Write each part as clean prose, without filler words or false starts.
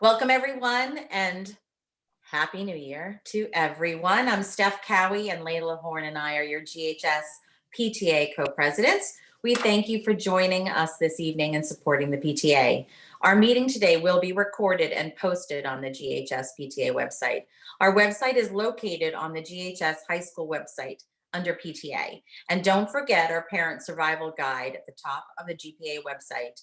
Welcome everyone and Happy New Year to everyone. I'm Steph Cowie and Layla Horn and I are your GHS PTA co-presidents. We thank you for joining us this evening and supporting the PTA. Our meeting today will be recorded and posted on the GHS PTA website. Our website is located on the GHS High School website under PTA. And don't forget our parent survival guide at the top of the GPA website.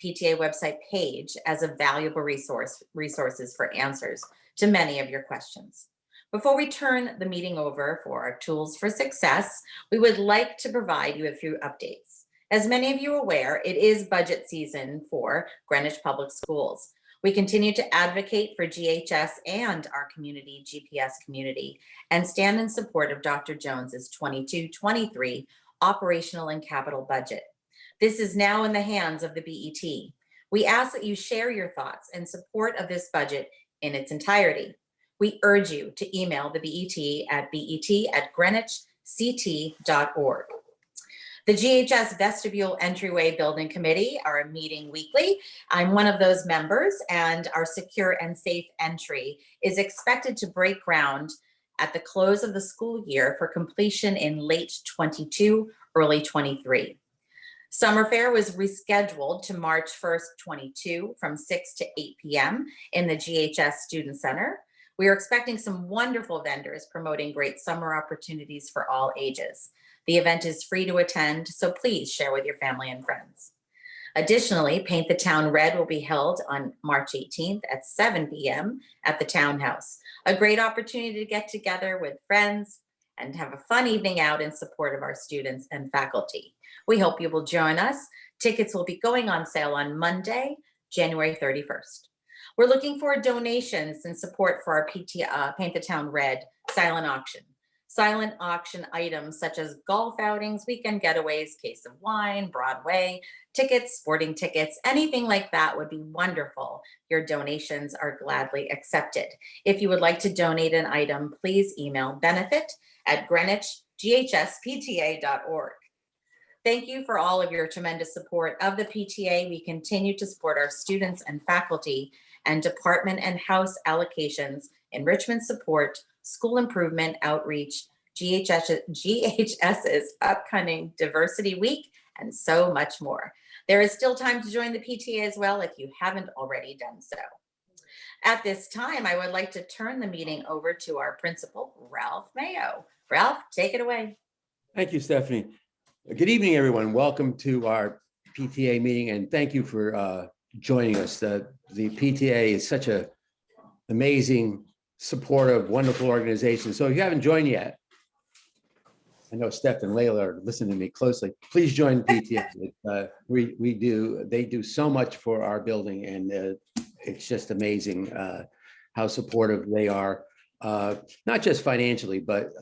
PTA website page as a valuable resources for answers to many of your questions. Before we turn the meeting over for our tools for success, we would like to provide you a few updates. As many of you are aware, it is budget season for Greenwich Public Schools. We continue to advocate for GHS and our community, GPS community, and stand in support of Dr. Jones's 22-23 operational and capital budget. This is now in the hands of the BET. We ask that you share your thoughts and support of this budget in its entirety. We urge you to email the BET at bet@greenwichct.org. The GHS Vestibule Entryway Building Committee are meeting weekly. I'm one of those members, and our secure and safe entry is expected to break ground at the close of the school year for completion in late 22, early 23. Summer Fair was rescheduled to March 1st, 22 from 6 to 8 p.m. in the GHS Student Center. We are expecting some wonderful vendors promoting great summer opportunities for all ages. The event is free to attend, so please share with your family and friends. Additionally, Paint the Town Red will be held on March 18th at 7 p.m. at the Townhouse. A great opportunity to get together with friends and have a fun evening out in support of our students and faculty. We hope you will join us. Tickets will be going on sale on Monday, January 31st. We're looking for donations and support for our Paint the Town Red silent auction. Silent auction items such as golf outings, weekend getaways, case of wine, Broadway, tickets, sporting tickets, anything like that would be wonderful. Your donations are gladly accepted. If you would like to donate an item, please email benefit@greenwichghspta.org. Thank you for all of your tremendous support of the PTA. We continue to support our students and faculty and department and house allocations, enrichment support, school improvement, outreach, GHS's upcoming Diversity Week, and so much more. There is still time to join the PTA as well if you haven't already done so. At this time, I would like to turn the meeting over to our principal, Ralph Mayo. Ralph, take it away. Thank you, Stephanie. Good evening, everyone. Welcome to our PTA meeting, and thank you for joining us. The PTA is such an amazing, supportive, wonderful organization. So if you haven't joined yet, I know Steph and Layla are listening to me closely. Please join the PTA. They do so much for our building, and it's just amazing how supportive they are, not just financially, but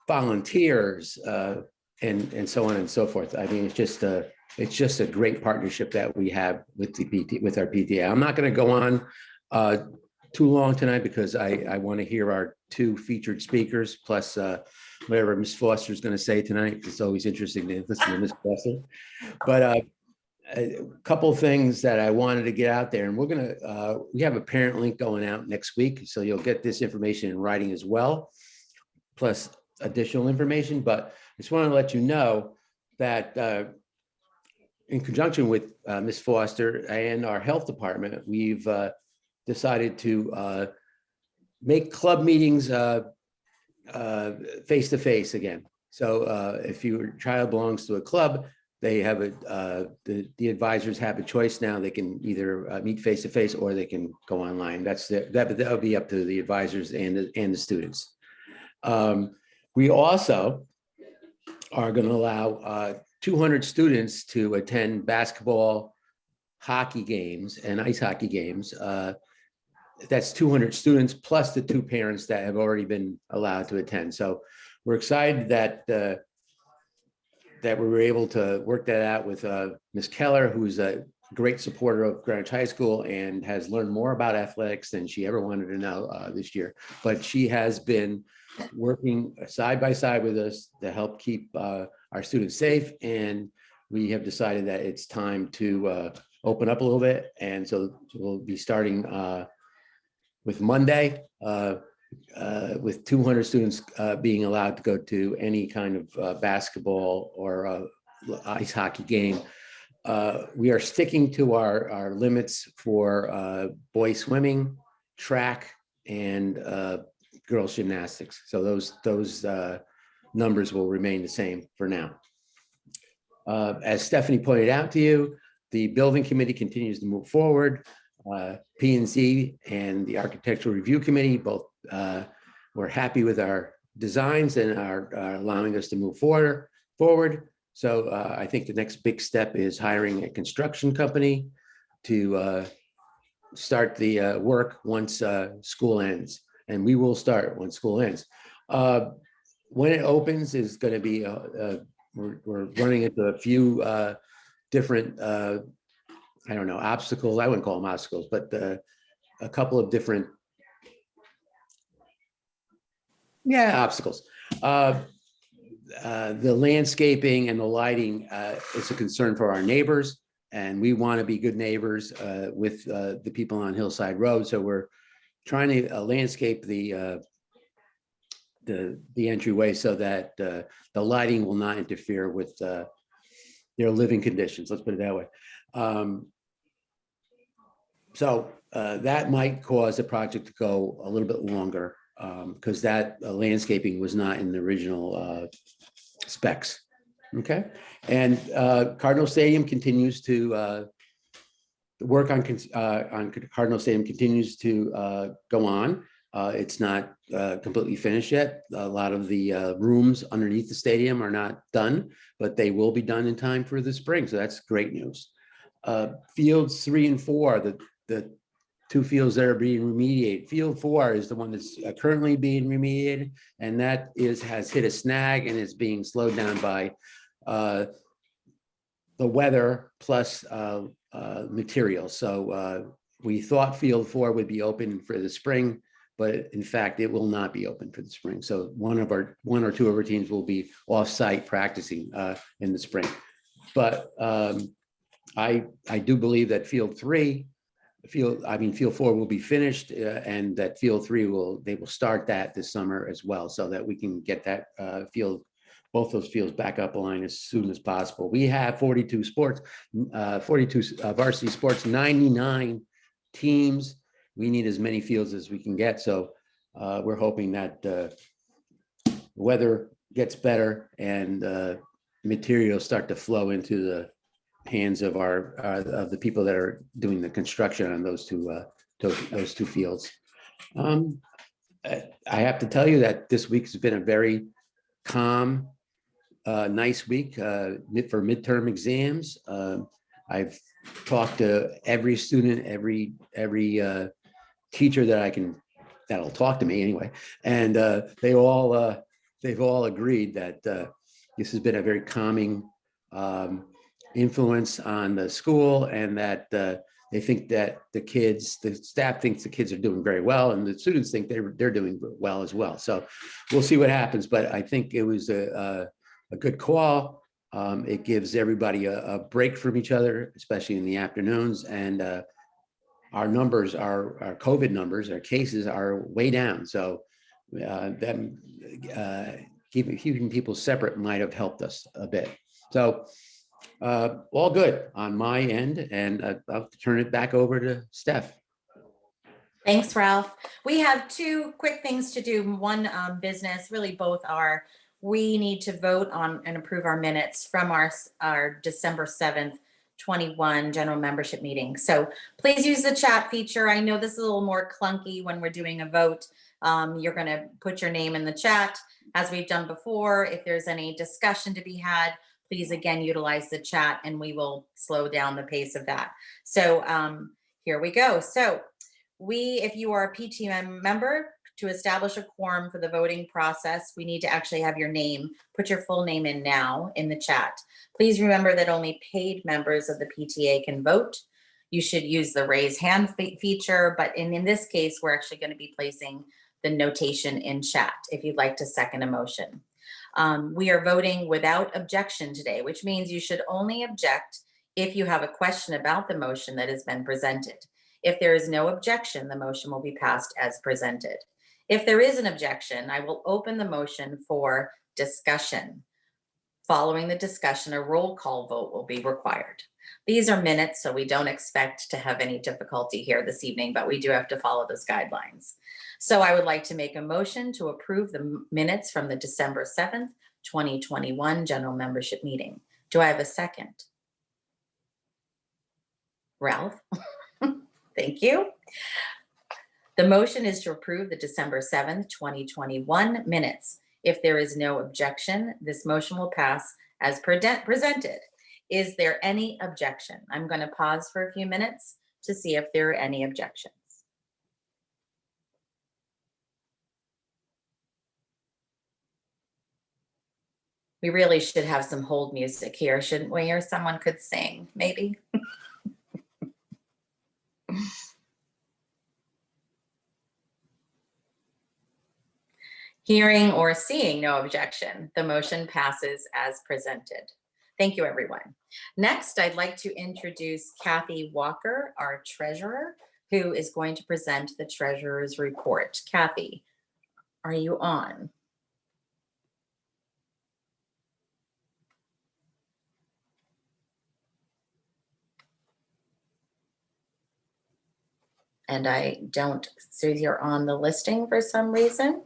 volunteers, and so on and so forth. I mean, it's just a great partnership that we have with our PTA. I'm not going to go on too long tonight because I want to hear our two featured speakers plus whatever Ms. Foster is going to say tonight. It's always interesting to listen to Ms. Foster. But a couple of things that I wanted to get out there, and we have a parent link going out next week, so you'll get this information in writing as well, plus additional information. But I just want to let you know that in conjunction with Ms. Foster and our health department, we've decided to make club meetings face-to-face again. So if your child belongs to a club, they have the advisors have a choice now. They can either meet face-to-face or they can go online. That'll be up to the advisors and the students. We also are going to allow 200 students to attend basketball, hockey games, and ice hockey games. That's 200 students plus the 2 parents that have already been allowed to attend. So we're excited that we were able to work that out with Ms. Keller, who's a great supporter of Greenwich High School and has learned more about athletics than she ever wanted to know this year. But she has been working side by side with us to help keep our students safe. And we have decided that it's time to open up a little bit. And so we'll be starting with Monday with 200 students being allowed to go to any kind of basketball or ice hockey game. We are sticking to our limits for boys swimming, track, and girls gymnastics. So those numbers will remain the same for now. As Stephanie pointed out to you, the building committee continues to move forward. P&Z and the architectural review committee both were happy with our designs and are allowing us to move forward. So I think the next big step is hiring a construction company to start the work once school ends, and we will start when school ends. When it opens is going to be we're running into a few different I don't know, obstacles. I wouldn't call them obstacles, but a couple of different obstacles. The landscaping and the lighting is a concern for our neighbors, and we want to be good neighbors with the people on Hillside Road. So we're trying to landscape the entryway so that the lighting will not interfere with their living conditions. Let's put it that way. So that might cause the project to go a little bit longer because that landscaping was not in the original specs. Okay, and Cardinal Stadium continues to work on Cardinal Stadium continues to go on. It's not completely finished yet. A lot of the rooms underneath the stadium are not done, but they will be done in time for the spring. So that's great news. Fields 3 and 4, the two fields that are being remediated. Field 4 is the one that's currently being remediated, and that has hit a snag and is being slowed down by the weather plus materials. So we thought Field 4 would be open for the spring, but in fact, it will not be open for the spring. So one or two of our teams will be off-site practicing in the spring. But I do believe that Field 4 will be finished, and that Field 3 they will start that this summer as well, so that we can get that both those fields back up line as soon as possible. We have 42 varsity sports, 99 teams. We need as many fields as we can get. So we're hoping that weather gets better and materials start to flow into the hands of of the people that are doing the construction on those two fields. I have to tell you that this week has been a very calm, nice week for midterm exams. I've talked to every student, every teacher that'll talk to me anyway, and they've all agreed that this has been a very calming influence on the school, and that they think that the staff thinks the kids are doing very well, and the students think they're doing well as well. So we'll see what happens, but I think it was a good call. It gives everybody a break from each other, especially in the afternoons, and our numbers, our COVID numbers, our cases are way down. So them keeping people separate might have helped us a bit. So all good on my end, and I'll turn it back over to Steph. Thanks, Ralph. We have two quick things to do. One business, really both are, we need to vote on and approve our minutes from our December 7th, 21 general membership meeting. So please use the chat feature. I know this is a little more clunky when we're doing a vote. You're going to put your name in the chat as we've done before. If there's any discussion to be had, please again utilize the chat and we will slow down the pace of that. So here we go. So if you are a PTA member, to establish a quorum for the voting process, we need to actually have your name. Put your full name in now in the chat. Please remember that only paid members of the PTA can vote. You should use the raise hand feature, but in this case, we're actually going to be placing the notation in chat if you'd like to second a motion. We are voting without objection today, which means you should only object if you have a question about the motion that has been presented. If there is no objection, the motion will be passed as presented. If there is an objection, I will open the motion for discussion. Following the discussion, a roll call vote will be required. These are minutes, so we don't expect to have any difficulty here this evening, but we do have to follow those guidelines. So I would like to make a motion to approve the minutes from the December 7th, 2021 general membership meeting. Do I have a second? Ralph? Thank you. The motion is to approve the December 7th, 2021 minutes. If there is no objection, this motion will pass as presented. Is there any objection? I'm going to pause for a few minutes to see if there are any objections. We really should have some hold music here, shouldn't we? Or someone could sing, maybe. Hearing or seeing no objection, the motion passes as presented. Thank you, everyone. Next, I'd like to introduce Kathy Walker, our treasurer, who is going to present the treasurer's report. Kathy, are you on? And I don't see you're on the listing for some reason.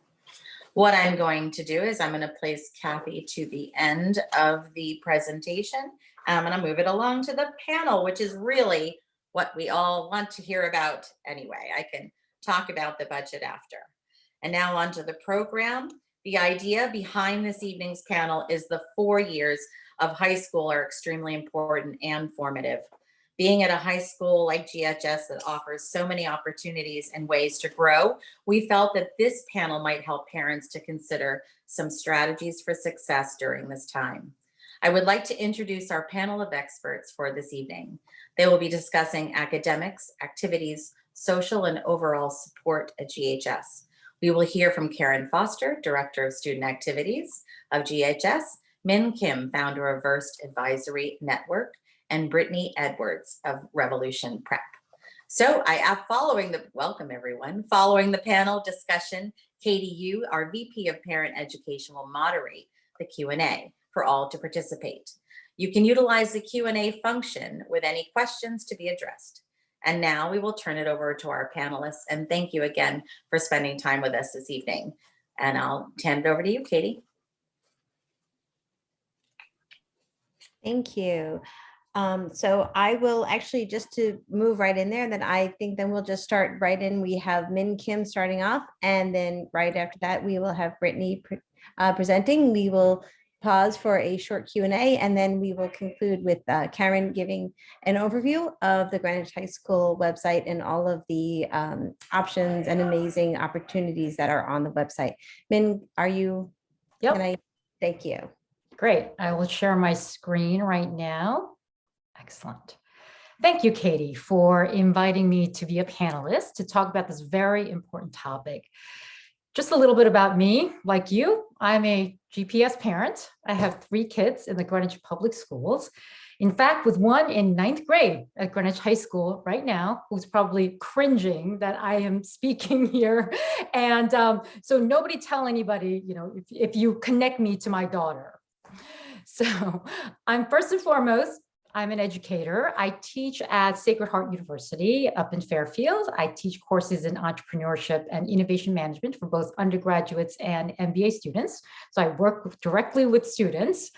What I'm going to do is I'm going to place Kathy to the end of the presentation. I'm going to move it along to the panel, which is really what we all want to hear about anyway. I can talk about the budget after. And now onto the program. The idea behind this evening's panel is the 4 years of high school are extremely important and formative. Being at a high school like GHS that offers so many opportunities and ways to grow, we felt that this panel might help parents to consider some strategies for success during this time. I would like to introduce our panel of experts for this evening. They will be discussing academics, activities, social, and overall support at GHS. We will hear from Karen Foster, Director of Student Activities of GHS, Min Kim, founder of Versed Advisory Network, and Brittany Edwards of Revolution Prep. So welcome everyone. Following the panel discussion, Katie Yu, our VP of Parent Education, will moderate the Q&A for all to participate. You can utilize the Q&A function with any questions to be addressed. And now we will turn it over to our panelists, and thank you again for spending time with us this evening. And I'll hand it over to you, Katie. Thank you. So I will actually, just to move right in there, then I think then we'll just start right in. We have Min Kim starting off, and then right after that, we will have Brittany presenting. We will pause for a short Q&A, and then we will conclude with Karen giving an overview of the Greenwich High School website and all of the options and amazing opportunities that are on the website. Min, are you? Yep. Thank you. Great. I will share my screen right now. Excellent. Thank you, Katie, for inviting me to be a panelist to talk about this very important topic. Just a little bit about me. Like you, I'm a GPS parent. I have 3 kids in the Greenwich Public Schools. In fact, with one in 9th grade at Greenwich High School right now, who's probably cringing that I am speaking here. And so nobody tell anybody, if you connect me to my daughter. So I'm first and foremost, I'm an educator. I teach at Sacred Heart University up in Fairfield. I teach courses in entrepreneurship and innovation management for both undergraduates and MBA students. So I work directly with students.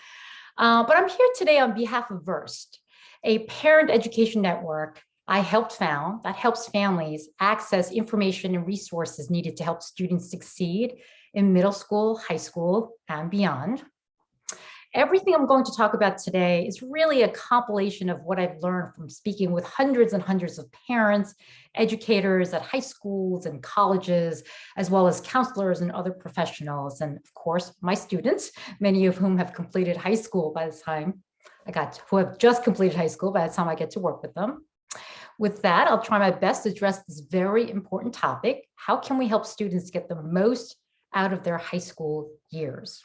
But I'm here today on behalf of Versed, a parent education network I helped found that helps families access information and resources needed to help students succeed in middle school, high school, and beyond. Everything I'm going to talk about today is really a compilation of what I've learned from speaking with hundreds and hundreds of parents, educators at high schools and colleges, as well as counselors and other professionals, and of course, my students, many of whom have completed high school by the time who have just completed high school by the time I get to work with them. With that, I'll try my best to address this very important topic. How can we help students get the most out of their high school years?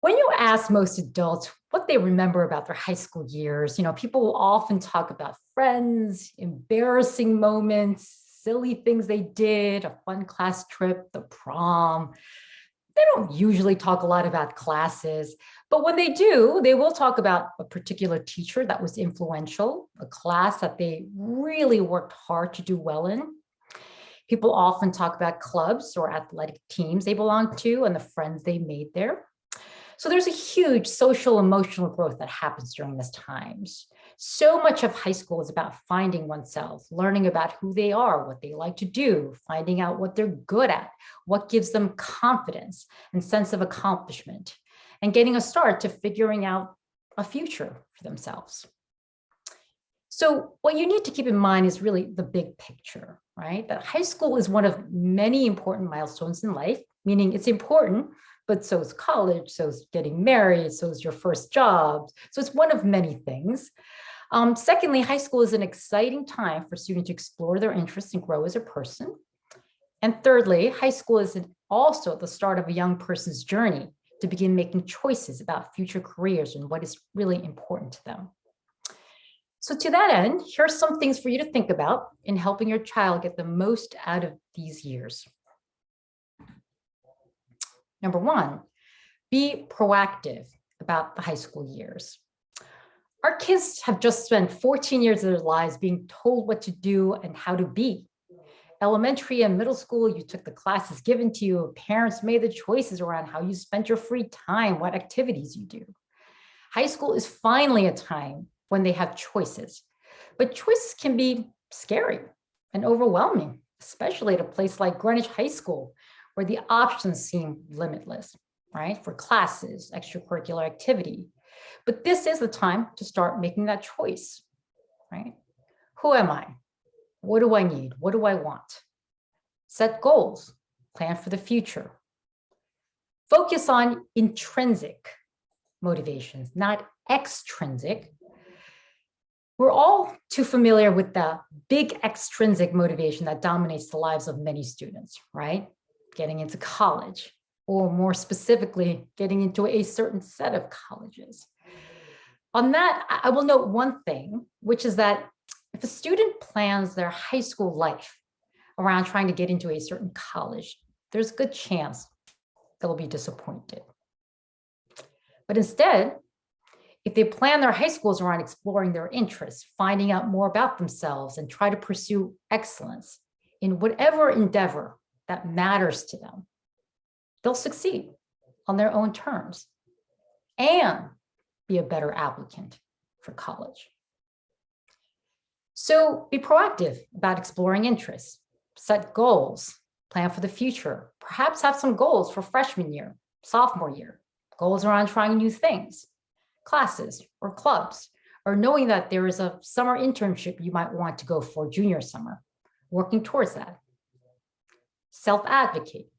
When you ask most adults what they remember about their high school years, people will often talk about friends, embarrassing moments, silly things they did, a fun class trip, the prom. They don't usually talk a lot about classes, but when they do, they will talk about a particular teacher that was influential, a class that they really worked hard to do well in. People often talk about clubs or athletic teams they belonged to and the friends they made there. So there's a huge social emotional growth that happens during this times. So much of high school is about finding oneself, learning about who they are, what they like to do, finding out what they're good at, what gives them confidence and sense of accomplishment, and getting a start to figuring out a future for themselves. So what you need to keep in mind is really the big picture, right? That high school is one of many important milestones in life, meaning it's important, but so is college, so is getting married, so is your first job. So it's one of many things. Secondly, high school is an exciting time for students to explore their interests and grow as a person. And thirdly, high school is also the start of a young person's journey to begin making choices about future careers and what is really important to them. So to that end, here are some things for you to think about in helping your child get the most out of these years. Number one, be proactive about the high school years. Our kids have just spent 14 years of their lives being told what to do and how to be. Elementary and middle school, you took the classes given to you. Parents made the choices around how you spent your free time, what activities you do. High school is finally a time when they have choices, but choices can be scary and overwhelming, especially at a place like Greenwich High School, where the options seem limitless, right? For classes, extracurricular activity. But this is the time to start making that choice, right? Who am I? What do I need? What do I want? Set goals, plan for the future. Focus on intrinsic motivations, not extrinsic. We're all too familiar with the big extrinsic motivation that dominates the lives of many students, right? Getting into college, or more specifically, getting into a certain set of colleges. On that, I will note one thing, which is that if a student plans their high school life around trying to get into a certain college, there's a good chance they'll be disappointed. But instead, if they plan their high schools around exploring their interests, finding out more about themselves, and try to pursue excellence in whatever endeavor that matters to them, they'll succeed on their own terms and be a better applicant for college. So be proactive about exploring interests, set goals, plan for the future, perhaps have some goals for freshman year, sophomore year, goals around trying new things, classes or clubs, or knowing that there is a summer internship you might want to go for junior summer, working towards that. Self-advocate.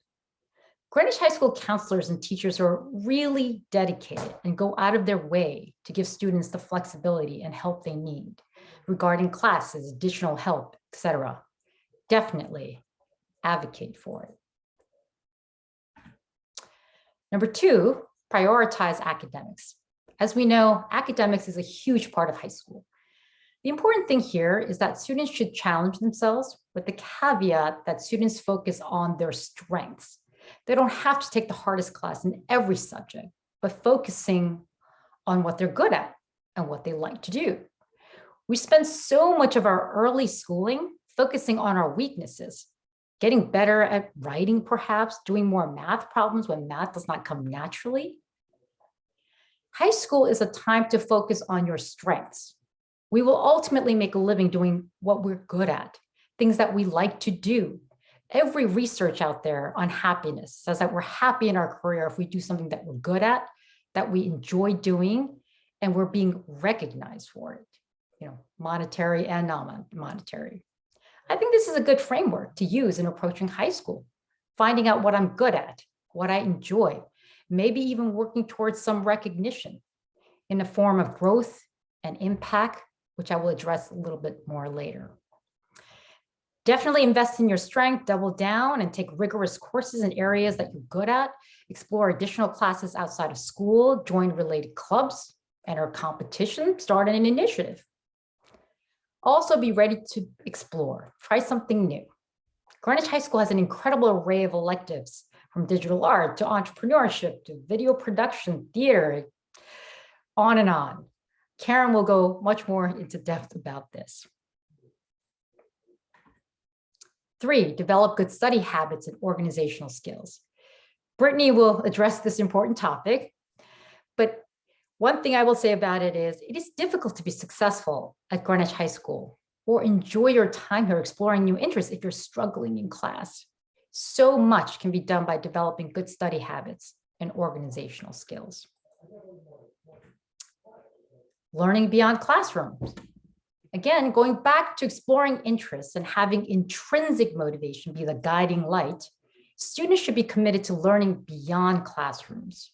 Greenwich High School counselors and teachers are really dedicated and go out of their way to give students the flexibility and help they need regarding classes, additional help, etc. Definitely advocate for it. Number two, prioritize academics. As we know, academics is a huge part of high school. The important thing here is that students should challenge themselves with the caveat that students focus on their strengths. They don't have to take the hardest class in every subject, but focusing on what they're good at and what they like to do. We spend so much of our early schooling focusing on our weaknesses, getting better at writing, perhaps, doing more math problems when math does not come naturally. High school is a time to focus on your strengths. We will ultimately make a living doing what we're good at, things that we like to do. Every research out there on happiness says that we're happy in our career if we do something that we're good at, that we enjoy doing, and we're being recognized for it, monetary and non-monetary. I think this is a good framework to use in approaching high school, finding out what I'm good at, what I enjoy, maybe even working towards some recognition in the form of growth and impact, which I will address a little bit more later. Definitely invest in your strength, double down, and take rigorous courses in areas that you're good at. Explore additional classes outside of school, join related clubs, enter competition, start an initiative. Also be ready to explore, try something new. Greenwich High School has an incredible array of electives, from digital art to entrepreneurship to video production, theater, on and on. Karen will go much more into depth about this. 3, develop good study habits and organizational skills. Brittany will address this important topic, but one thing I will say about it is difficult to be successful at Greenwich High School or enjoy your time here exploring new interests if you're struggling in class. So much can be done by developing good study habits and organizational skills. Learning beyond classrooms. Again, going back to exploring interests and having intrinsic motivation be the guiding light, students should be committed to learning beyond classrooms.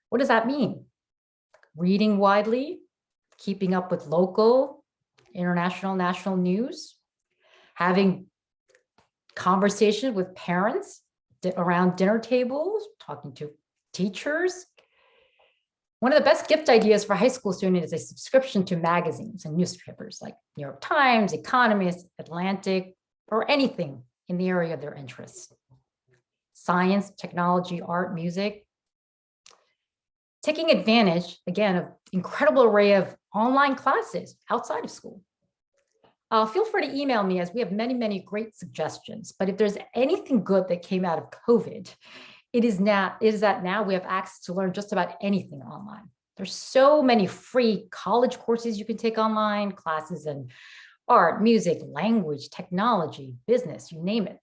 What does that mean? Reading widely, keeping up with local, international, national news, having conversations with parents around dinner tables, talking to teachers. One of the best gift ideas for a high school student is a subscription to magazines and newspapers like New York Times, Economist, Atlantic, or anything in the area of their interests. Science, technology, art, music. Taking advantage, again, of incredible array of online classes outside of school. Feel free to email me, as we have many, many great suggestions. But if there's anything good that came out of COVID, it is that now we have access to learn just about anything online. There's so many free college courses you can take online, classes in art, music, language, technology, business, you name it.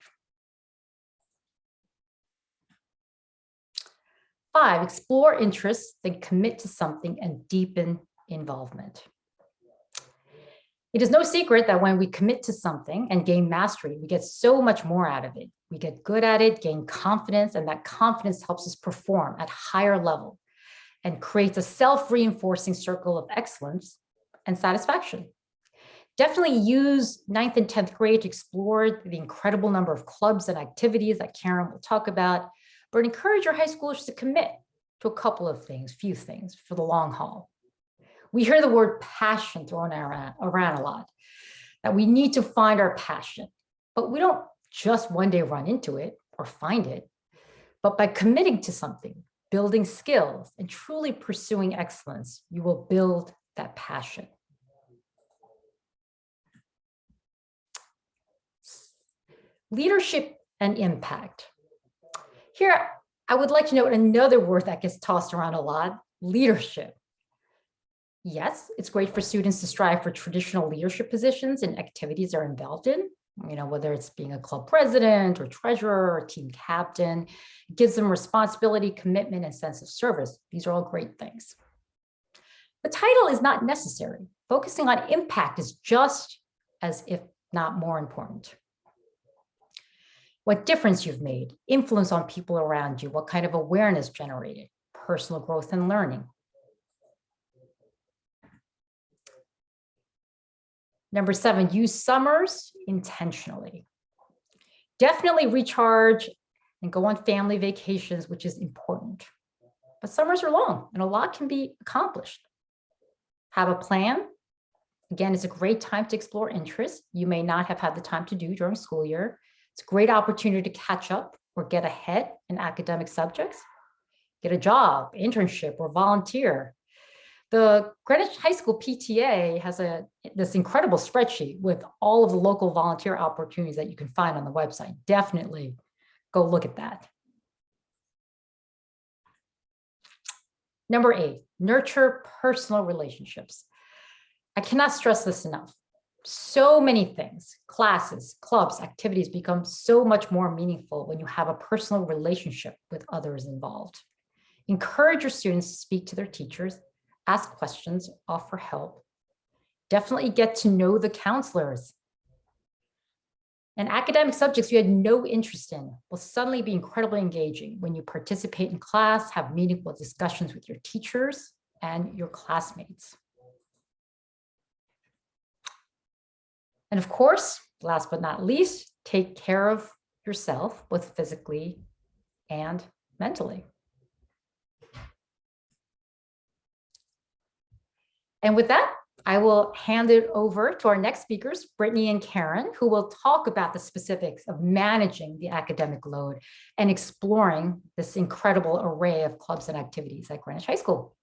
5, explore interests, then commit to something and deepen involvement. It is no secret that when we commit to something and gain mastery, we get so much more out of it. We get good at it, gain confidence, and that confidence helps us perform at higher level and creates a self-reinforcing circle of excellence and satisfaction. Definitely use 9th and 10th grade to explore the incredible number of clubs and activities that Karen will talk about, but encourage your high schoolers to commit to a couple of things, few things for the long haul. We hear the word passion thrown around a lot, that we need to find our passion, but we don't just one day run into it or find it, but by committing to something, building skills, and truly pursuing excellence, you will build that passion. Leadership and impact. Here, I would like to note another word that gets tossed around a lot, leadership. Yes, it's great for students to strive for traditional leadership positions and activities they're involved in, whether it's being a club president or treasurer or team captain. It gives them responsibility, commitment, and sense of service. These are all great things. The title is not necessary. Focusing on impact is just as, if not more important. What difference you've made, influence on people around you, what kind of awareness generated, personal growth and learning. Number 7, use summers intentionally. Definitely recharge and go on family vacations, which is important. But summers are long and a lot can be accomplished. Have a plan. Again, it's a great time to explore interests you may not have had the time to do during school year. It's a great opportunity to catch up or get ahead in academic subjects. Get a job, internship, or volunteer. The Greenwich High School PTA has this incredible spreadsheet with all of the local volunteer opportunities that you can find on the website. Definitely go look at that. Number 8, nurture personal relationships. I cannot stress this enough. So many things, classes, clubs, activities become so much more meaningful when you have a personal relationship with others involved. Encourage your students to speak to their teachers, ask questions, offer help. Definitely get to know the counselors. And academic subjects you had no interest in will suddenly be incredibly engaging when you participate in class, have meaningful discussions with your teachers and your classmates. And of course, Last but not least, take care of yourself, both physically and mentally. And with that, I will hand it over to our next speakers, Brittany and Karen, who will talk about the specifics of managing the academic load and exploring this incredible array of clubs and activities at Greenwich High School.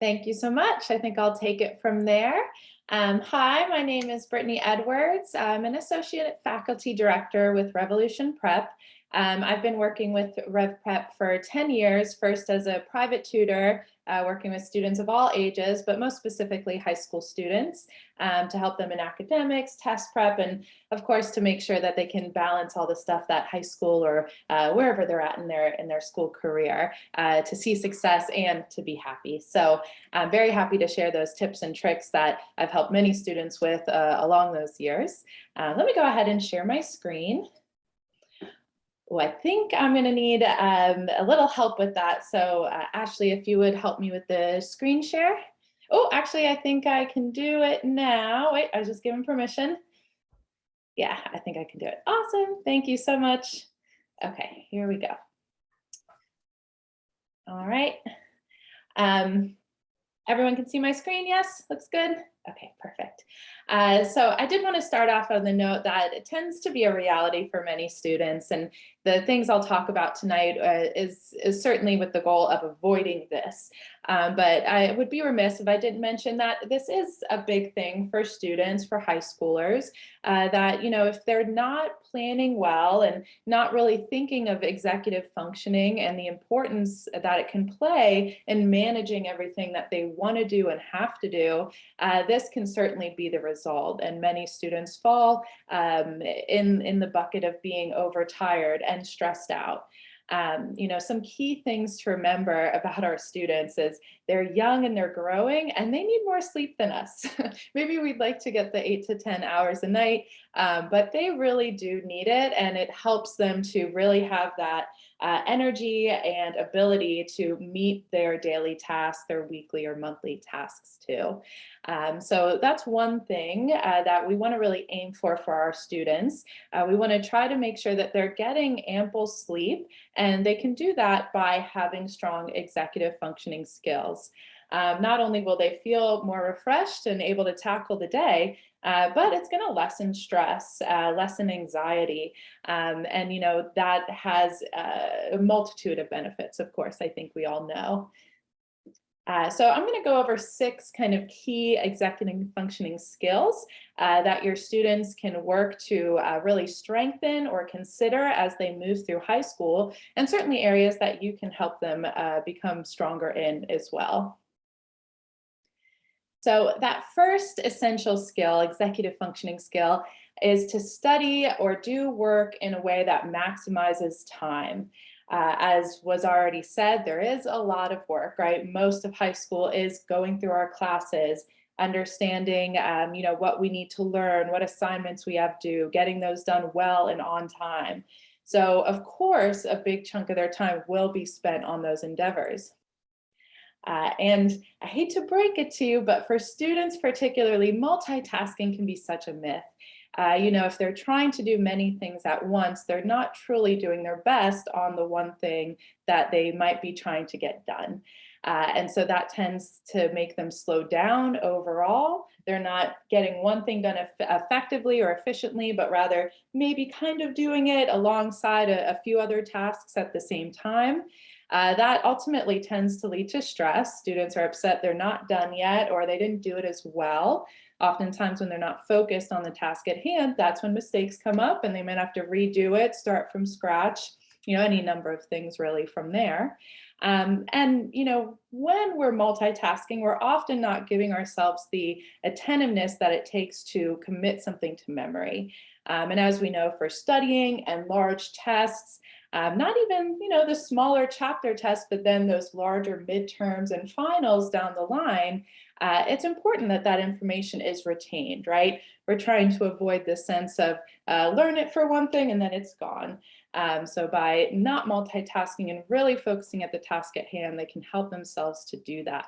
Thank you so much. I think I'll take it from there. Hi, my name is Brittany Edwards. I'm an associate faculty director with Revolution Prep. I've been working with Rev Prep for 10 years, first as a private tutor, working with students of all ages, but most specifically high school students, to help them in academics, test prep, and of course to make sure that they can balance all the stuff that high school or wherever they're at in their school career to see success and to be happy. So I'm very happy to share those tips and tricks that I've helped many students with along those years. Let me go ahead and share my screen. Oh, I think I'm going to need a little help with that. So Ashley, if you would help me with the screen share. Oh, actually, I think I can do it now. Wait, I was just given permission. Yeah, I think I can do it. Awesome. Thank you so much. Okay, here we go. All right. Everyone can see my screen? Yes, looks good. Okay, perfect. So I did want to start off on the note that it tends to be a reality for many students, and the things I'll talk about tonight is certainly with the goal of avoiding this. But I would be remiss if I didn't mention that this is a big thing for students, for high schoolers, that, you know, if they're not planning well and not really thinking of executive functioning and the importance that it can play in managing everything that they want to do and have to do, this can certainly be the result. And many students fall in the bucket of being overtired and stressed out. You know, some key things to remember about our students is they're young and they're growing and they need more sleep than us. Maybe we'd like to get the 8 to 10 hours a night, but they really do need it, and it helps them to really have that energy and ability to meet their daily tasks, their weekly or monthly tasks too. So that's one thing that we want to really aim for our students. We want to try to make sure that they're getting ample sleep, and they can do that by having strong executive functioning skills. Not only will they feel more refreshed and able to tackle the day, but it's going to lessen stress, lessen anxiety, and you know that has a multitude of benefits. Of course, I think we all know. So I'm going to go over 6 kind of key executive functioning skills that your students can work to really strengthen or consider as they move through high school, and certainly areas that you can help them become stronger in as well. So that first essential skill, executive functioning skill, is to study or do work in a way that maximizes time. As was already said, there is a lot of work, right? Most of high school is going through our classes, understanding, you know, what we need to learn, what assignments we have due, getting those done well and on time. So of course, a big chunk of their time will be spent on those endeavors. And I hate to break it to you, but for students particularly, multitasking can be such a myth. You know, if they're trying to do many things at once, they're not truly doing their best on the one thing that they might be trying to get done. And so that tends to make them slow down overall. They're not getting one thing done effectively or efficiently, but rather maybe kind of doing it alongside a few other tasks at the same time. That ultimately tends to lead to stress. Students are upset they're not done yet, or they didn't do it as well. Oftentimes when they're not focused on the task at hand, that's when mistakes come up and they might have to redo it, start from scratch, you know, any number of things really from there. And, you know, when we're multitasking, we're often not giving ourselves the attentiveness that it takes to commit something to memory. And as we know, for studying and large tests, not even, you know, the smaller chapter tests, but then those larger midterms and finals down the line, it's important that that information is retained, right? We're trying to avoid this sense of learn it for one thing and then it's gone. So by not multitasking and really focusing at the task at hand, they can help themselves to do that.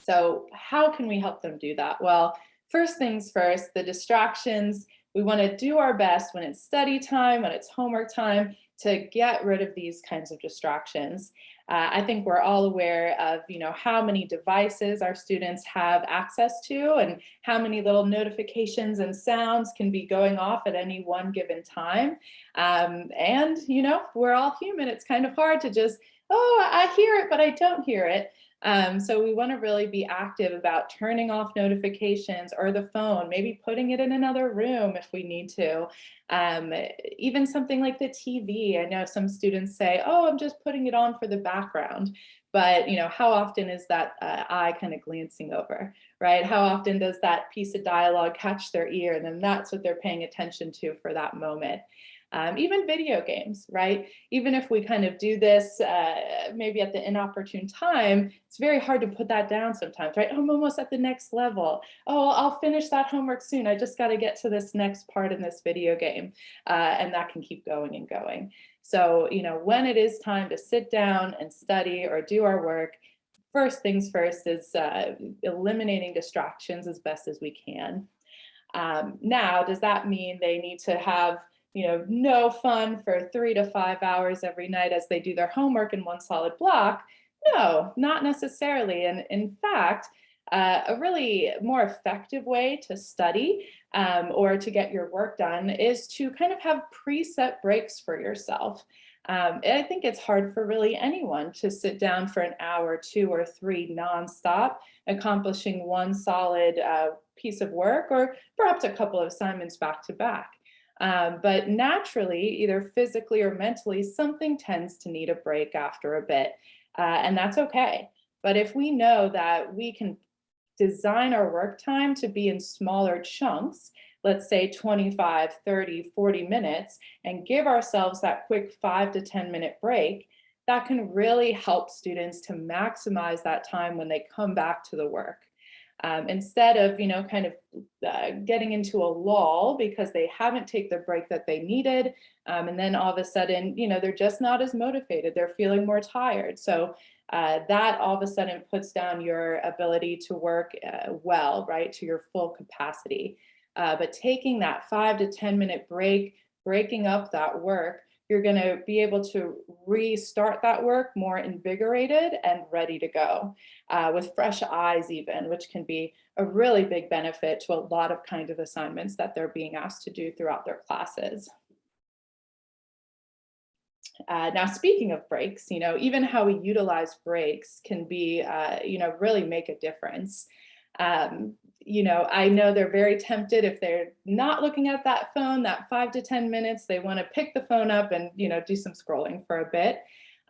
So how can we help them do that? Well, first things first, the distractions, we want to do our best when it's study time, when it's homework time, to get rid of these kinds of distractions. I think we're all aware of, how many devices our students have access to and how many little notifications and sounds can be going off at any one given time. And, we're all human. It's kind of hard to just, oh, I hear it, but I don't hear it. So we want to really be active about turning off notifications or the phone, maybe putting it in another room if we need to. Even something like the TV. I know some students say, oh, I'm just putting it on for the background. But how often is that eye kind of glancing over, right? How often does that piece of dialogue catch their ear? And then that's what they're paying attention to for that moment. Even video games, right? Even if we kind of do this maybe at the inopportune time, it's very hard to put that down sometimes, right? Oh, I'm almost at the next level. Oh, I'll finish that homework soon. I just got to get to this next part in this video game. And that can keep going and going. So, when it is time to sit down and study or do our work, first things first is eliminating distractions as best as we can. Now, does that mean they need to have no fun for 3 to 5 hours every night as they do their homework in one solid block? No, not necessarily. And in fact, a really more effective way to study or to get your work done is to kind of have preset breaks for yourself. I think it's hard for really anyone to sit down for an hour, 2 or 3 nonstop, accomplishing one solid piece of work or perhaps a couple of assignments back to back. But naturally, either physically or mentally, something tends to need a break after a bit, and that's okay. But if we know that we can design our work time to be in smaller chunks, let's say 25, 30, 40 minutes, and give ourselves that quick 5 to 10-minute break, that can really help students to maximize that time when they come back to the work. Instead of, kind of getting into a lull because they haven't taken the break that they needed. And then all of a sudden, they're just not as motivated. They're feeling more tired. So that all of a sudden puts down your ability to work well, right, to your full capacity. But taking that 5 to 10-minute break, breaking up that work, you're going to be able to restart that work more invigorated and ready to go with fresh eyes even, which can be a really big benefit to a lot of kind of assignments that they're being asked to do throughout their classes. Now, speaking of breaks, even how we utilize breaks can be, really make a difference. I know they're very tempted if they're not looking at that phone, that 5 to 10 minutes, they want to pick the phone up and, do some scrolling for a bit.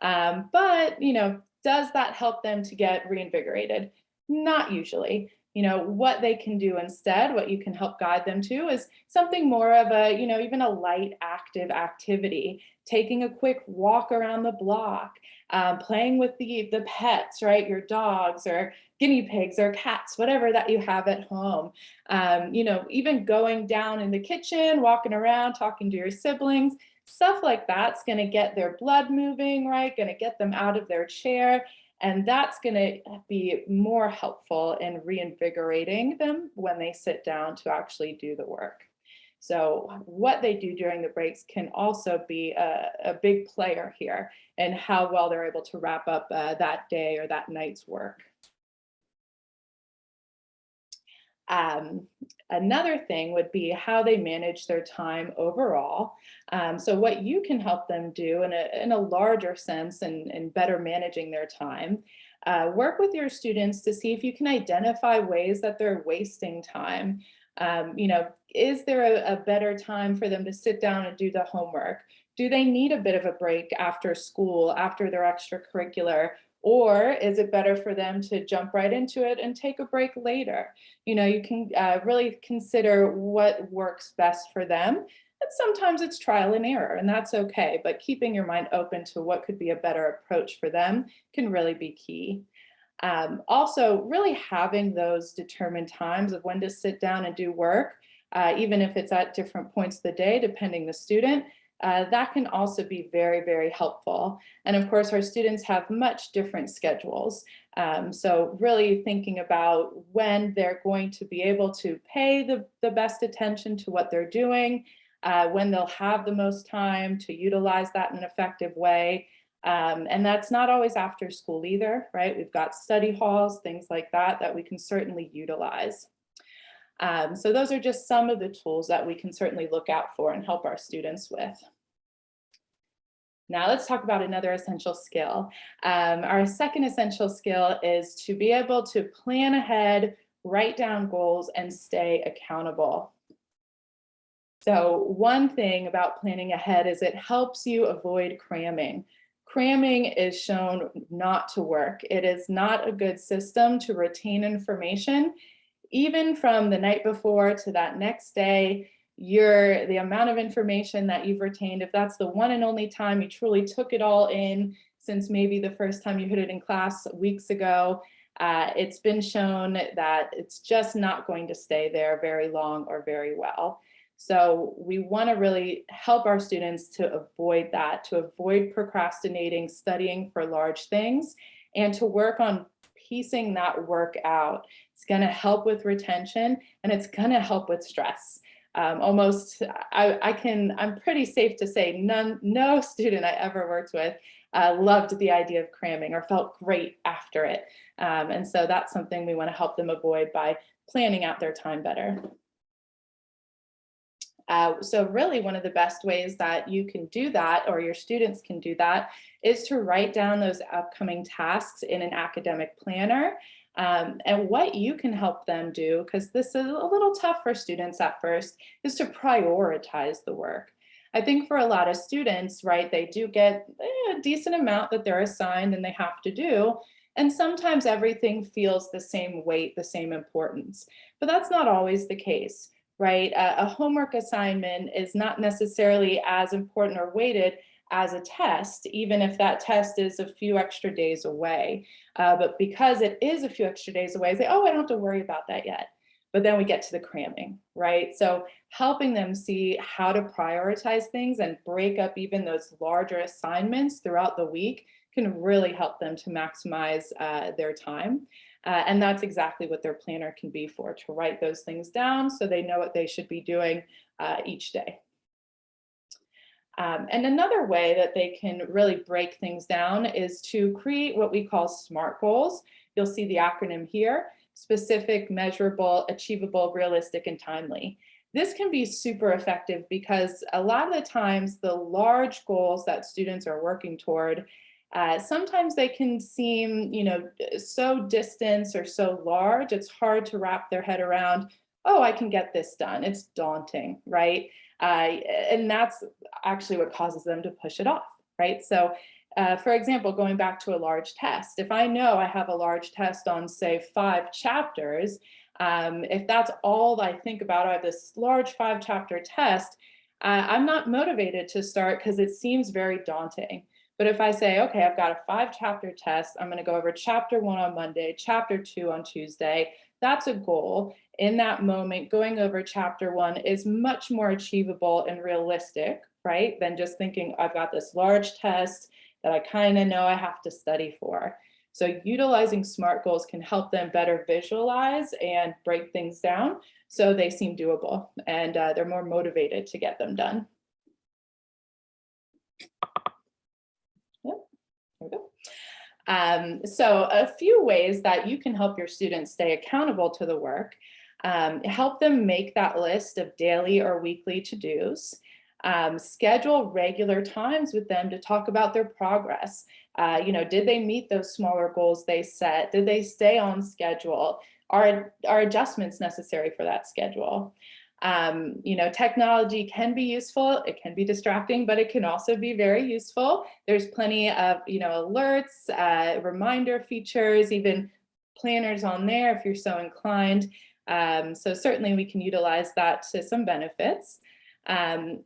But, does that help them to get reinvigorated? Not usually. What they can do instead, what you can help guide them to is something more of a, even a light active activity, taking a quick walk around the block, playing with the pets, right? Your dogs or guinea pigs or cats, whatever that you have at home. Even going down in the kitchen, walking around, talking to your siblings, stuff like that's going to get their blood moving, right? Going to get them out of their chair. And that's going to be more helpful in reinvigorating them when they sit down to actually do the work. So what they do during the breaks can also be a big player here in how well they're able to wrap up that day or that night's work. Another thing would be how they manage their time overall. So what you can help them do in a larger sense and better managing their time, work with your students to see if you can identify ways that they're wasting time. Is there a better time for them to sit down and do the homework? Do they need a bit of a break after school, after their extracurricular? Or is it better for them to jump right into it and take a break later? You can really consider what works best for them. And sometimes it's trial and error, and that's okay. But keeping your mind open to what could be a better approach for them can really be key. Also, really having those determined times of when to sit down and do work, even if it's at different points of the day, depending the student, that can also be very, very helpful. And of course, our students have much different schedules. So really thinking about when they're going to be able to pay the best attention to what they're doing, when they'll have the most time to utilize that in an effective way. And that's not always after school either, right? We've got study halls, things like that, that we can certainly utilize. So those are just some of the tools that we can certainly look out for and help our students with. Now let's talk about another essential skill. Our second essential skill is to be able to plan ahead, write down goals, and stay accountable. So one thing about planning ahead is it helps you avoid cramming. Cramming is shown not to work. It is not a good system to retain information. Even from the night before to that next day, the amount of information that you've retained, if that's the one and only time you truly took it all in since maybe the first time you hit it in class weeks ago, it's been shown that it's just not going to stay there very long or very well. So we want to really help our students to avoid that, to avoid procrastinating, studying for large things, and to work on piecing that work out. It's going to help with retention, and it's going to help with stress. I'm pretty safe to say no student I ever worked with loved the idea of cramming or felt great after it. And so that's something we want to help them avoid by planning out their time better. So really one of the best ways that you can do that, or your students can do that, is to write down those upcoming tasks in an academic planner. And what you can help them do, because this is a little tough for students at first, is to prioritize the work. I think for a lot of students, right, they do get a decent amount that they're assigned and they have to do. And sometimes everything feels the same weight, the same importance, but that's not always the case. Right? A homework assignment is not necessarily as important or weighted as a test, even if that test is a few extra days away. But because it is a few extra days away, say, oh, I don't have to worry about that yet. But then we get to the cramming, right? So helping them see how to prioritize things and break up even those larger assignments throughout the week can really help them to maximize their time. And that's exactly what their planner can be for, to write those things down so they know what they should be doing each day. And another way that they can really break things down is to create what we call SMART goals. You'll see the acronym here: specific, measurable, achievable, realistic, and timely. This can be super effective because a lot of the times the large goals that students are working toward, sometimes they can seem, so distant or so large, it's hard to wrap their head around, oh, I can get this done. It's daunting, right? And that's actually what causes them to push it off, right? So for example, going back to a large test, if I know I have a large test on, say, 5 chapters, if that's all I think about, I have this large 5-chapter test, I'm not motivated to start because it seems very daunting. But if I say, okay, I've got a 5-chapter test, I'm going to go over chapter 1 on Monday, chapter 2 on Tuesday, that's a goal. In that moment, going over chapter 1 is much more achievable and realistic, right, than just thinking I've got this large test that I kind of know I have to study for. So utilizing SMART goals can help them better visualize and break things down so they seem doable, and they're more motivated to get them done. There we go. So a few ways that you can help your students stay accountable to the work. Help them make that list of daily or weekly to-dos. Schedule regular times with them to talk about their progress. Did they meet those smaller goals they set? Did they stay on schedule? Are adjustments necessary for that schedule? Technology can be useful. It can be distracting, but it can also be very useful. There's plenty of, alerts, reminder features, even planners on there if you're so inclined. So certainly we can utilize that to some benefits. And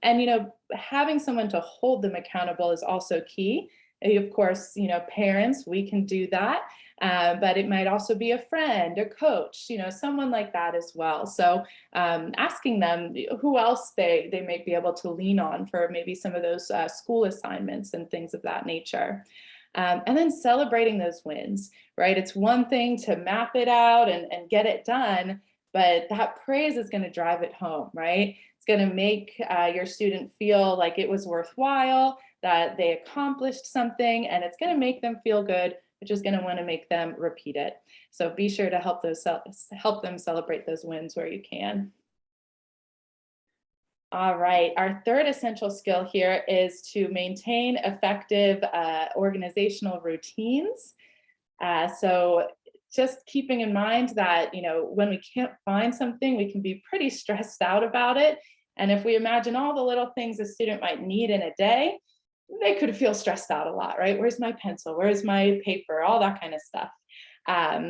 having someone to hold them accountable is also key. Of course, parents, we can do that, but it might also be a friend, a coach, someone like that as well. So asking them who else they may be able to lean on for maybe some of those school assignments and things of that nature. And then celebrating those wins, right? It's one thing to map it out and get it done, but that praise is going to drive it home, right? It's going to make your student feel like it was worthwhile, that they accomplished something, and it's going to make them feel good, which is going to want to make them repeat it. So be sure to help them celebrate those wins where you can. All right, our third essential skill here is to maintain effective organizational routines. So just keeping in mind that, when we can't find something, we can be pretty stressed out about it. And if we imagine all the little things a student might need in a day, they could feel stressed out a lot, right? Where's my pencil? Where's my paper? All that kind of stuff.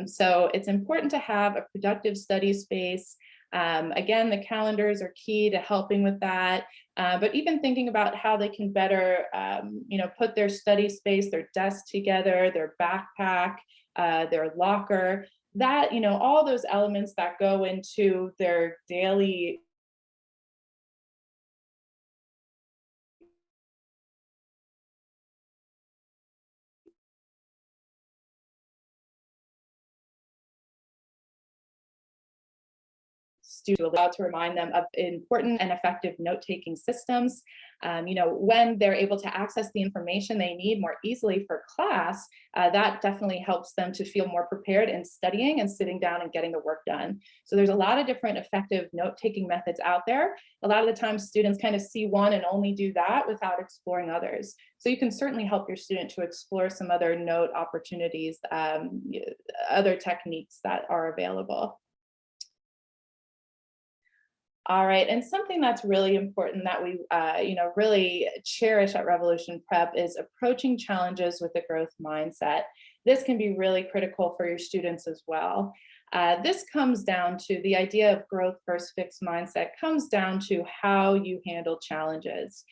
So it's important to have a productive study space. Again, the calendars are key to helping with that. But even thinking about how they can better, put their study space, their desk together, their backpack, their locker, that, all those elements that go into their daily students, allowed to remind them of important and effective note-taking systems. When they're able to access the information they need more easily for class, that definitely helps them to feel more prepared in studying and sitting down and getting the work done. So there's a lot of different effective note-taking methods out there. A lot of the time students kind of see one and only do that without exploring others. So you can certainly help your student to explore some other note opportunities, other techniques that are available. All right, and something that's really important that we, really cherish at Revolution Prep is approaching challenges with a growth mindset. This can be really critical for your students as well. This comes down to the idea of growth versus fixed mindset comes down to how you handle challenges.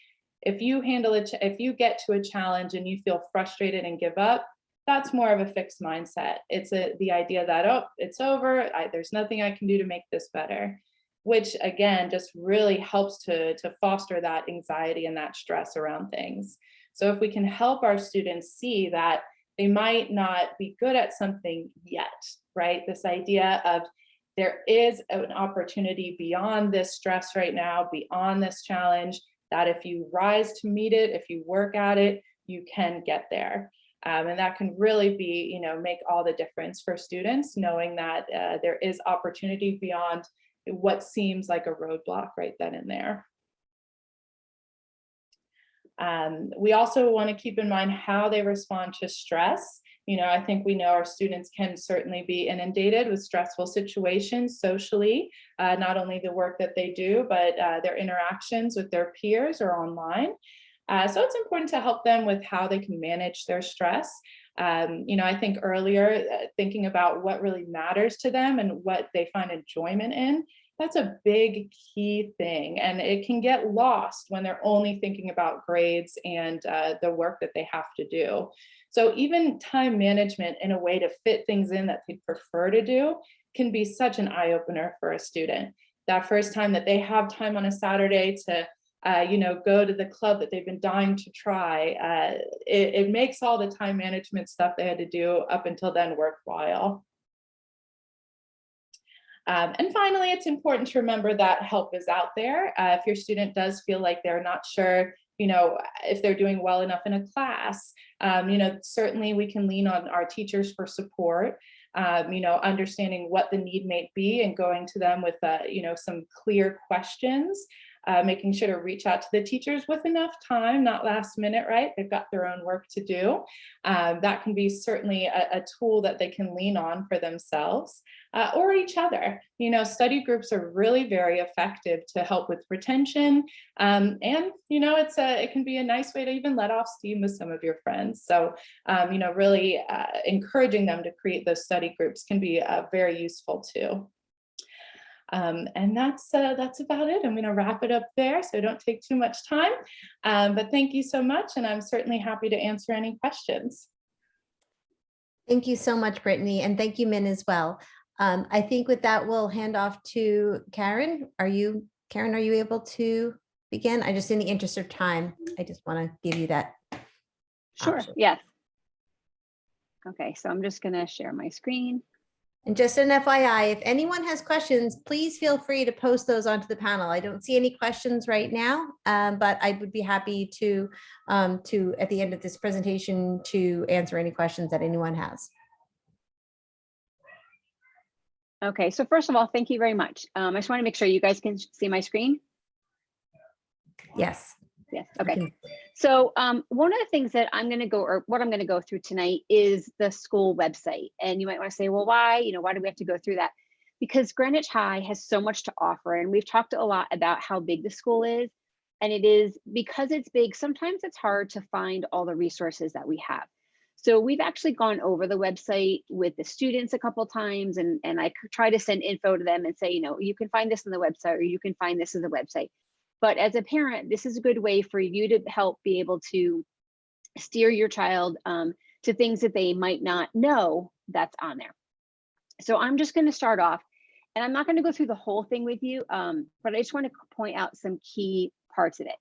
If you if you get to a challenge and you feel frustrated and give up, that's more of a fixed mindset. It's the idea that, oh, it's over, there's nothing I can do to make this better, which again, just really helps to foster that anxiety and that stress around things. So if we can help our students see that they might not be good at something yet, right? This idea of there is an opportunity beyond this stress right now, beyond this challenge, that if you rise to meet it, if you work at it, you can get there. And that can really be, make all the difference for students, knowing that there is opportunity beyond what seems like a roadblock right then and there. We also want to keep in mind how they respond to stress. I think we know our students can certainly be inundated with stressful situations socially, not only the work that they do, but their interactions with their peers or online. So it's important to help them with how they can manage their stress. I think earlier, thinking about what really matters to them and what they find enjoyment in, that's a big key thing. And it can get lost when they're only thinking about grades and the work that they have to do. So even time management in a way to fit things in that they prefer to do can be such an eye-opener for a student. That first time that they have time on a Saturday to go to the club that they've been dying to try, it makes all the time management stuff they had to do up until then worthwhile. And finally, it's important to remember that help is out there. If your student does feel like they're not sure, if they're doing well enough in a class, certainly we can lean on our teachers for support. Understanding what the need may be and going to them with, some clear questions. Making sure to reach out to the teachers with enough time, not last minute, right? They've got their own work to do. That can be certainly a tool that they can lean on for themselves or each other. Study groups are really very effective to help with retention. And, it can be a nice way to even let off steam with some of your friends. So, really encouraging them to create those study groups can be very useful too. And that's about it. I'm going to wrap it up there so I don't take too much time. But thank you so much, and I'm certainly happy to answer any questions. Thank you so much, Brittany, and thank you, Min, as well. I think with that, we'll hand off to Karen. Karen, are you able to begin? I just, in the interest of time, I just want to give you that. Sure, option. yes. Okay, so I'm just gonna share my screen. And just an FYI, if anyone has questions, please feel free to post those onto the panel. I don't see any questions right now, but I would be happy to at the end of this presentation to answer any questions that anyone has. Okay, so first of all, thank you very much. I just want to make sure you guys can see my screen. Yes. Yes, okay. So one of the things that I'm going to what I'm going to go through tonight is the school website. And you might want to say, well, why? Why do we have to go through that? Because Greenwich High has so much to offer. And we've talked a lot about how big the school is. And it is, because it's big, sometimes it's hard to find all the resources that we have. So we've actually gone over the website with the students a couple of times, and I try to send info to them and say, you can find this on the website, or you can find this on the website. But as a parent, this is a good way for you to help be able to steer your child to things that they might not know that's on there. So I'm just going to start off, and I'm not going to go through the whole thing with you, but I just want to point out some key parts of it.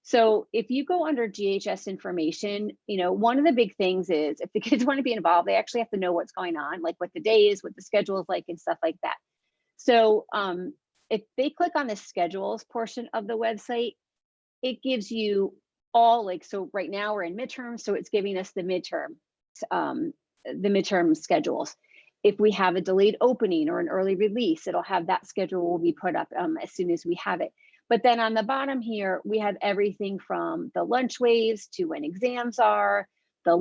So if you go under GHS information, one of the big things is if the kids want to be involved, they actually have to know what's going on, like what the day is, what the schedule is like, and stuff like that. So if they click on the schedules portion of the website, it gives you all, so right now we're in midterm, so it's giving us the midterm schedules. If we have a delayed opening or an early release, it'll have that schedule will be put up as soon as we have it. But then on the bottom here, we have everything from the lunch waves to when exams are, the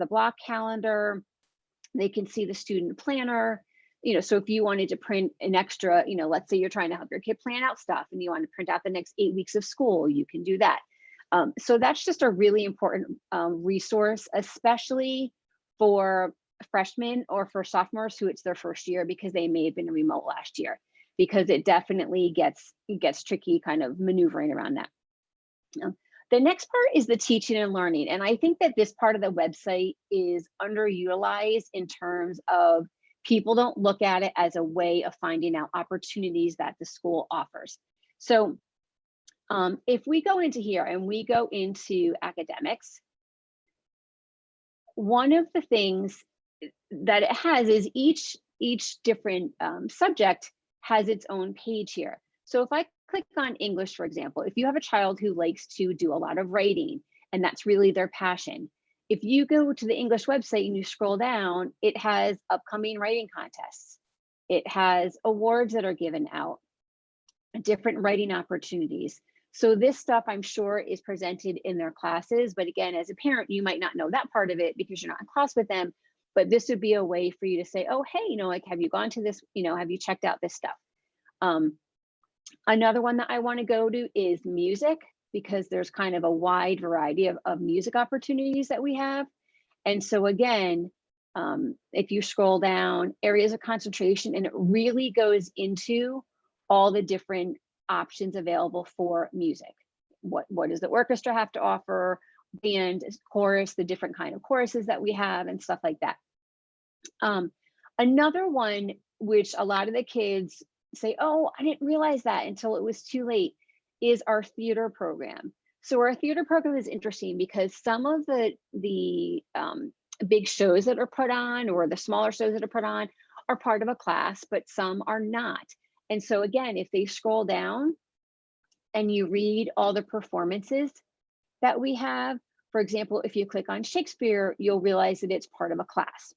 block calendar. They can see the student planner. So if you wanted to print an extra, let's say you're trying to help your kid plan out stuff and you want to print out the next 8 weeks of school, you can do that. So that's just a really important resource, especially for freshmen or for sophomores who it's their first year, because they may have been remote last year, because it definitely gets tricky kind of maneuvering around that. The next part is the teaching and learning. And I think that this part of the website is underutilized in terms of people don't look at it as a way of finding out opportunities that the school offers. So if we go into here and we go into academics, one of the things that it has is each different subject has its own page here. So if I click on English, for example, if you have a child who likes to do a lot of writing and that's really their passion, if you go to the English website and you scroll down, it has upcoming writing contests. It has awards that are given out, different writing opportunities. So this stuff, I'm sure, is presented in their classes. But again, as a parent, you might not know that part of it because you're not in class with them. But this would be a way for you to say, oh, hey, have you gone to this? Have you checked out this stuff? Another one that I want to go to is music, because there's kind of a wide variety of music opportunities that we have. And so again, if you scroll down, areas of concentration, and it really goes into all the different options available for music. What does the orchestra have to offer? Band, chorus, the different kind of choruses that we have and stuff like that. Another one, which a lot of the kids say, oh, I didn't realize that until it was too late, is our theater program. So our theater program is interesting because some of the big shows that are put on, or the smaller shows that are put on, are part of a class, but some are not. And so again, if they scroll down and you read all the performances that we have, for example, if you click on Shakespeare, you'll realize that it's part of a class.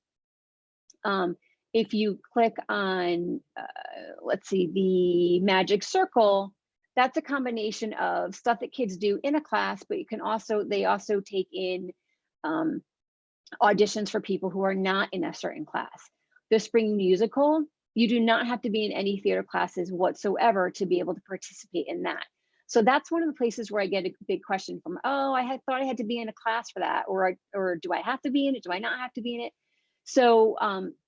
If you click on, let's see, the Magic Circle, that's a combination of stuff that kids do in a class, but they also take in auditions for people who are not in a certain class. The Spring Musical, you do not have to be in any theater classes whatsoever to be able to participate in that. So that's one of the places where I get a big question from, oh, thought I had to be in a class for that, or do I have to be in it? Do I not have to be in it? So,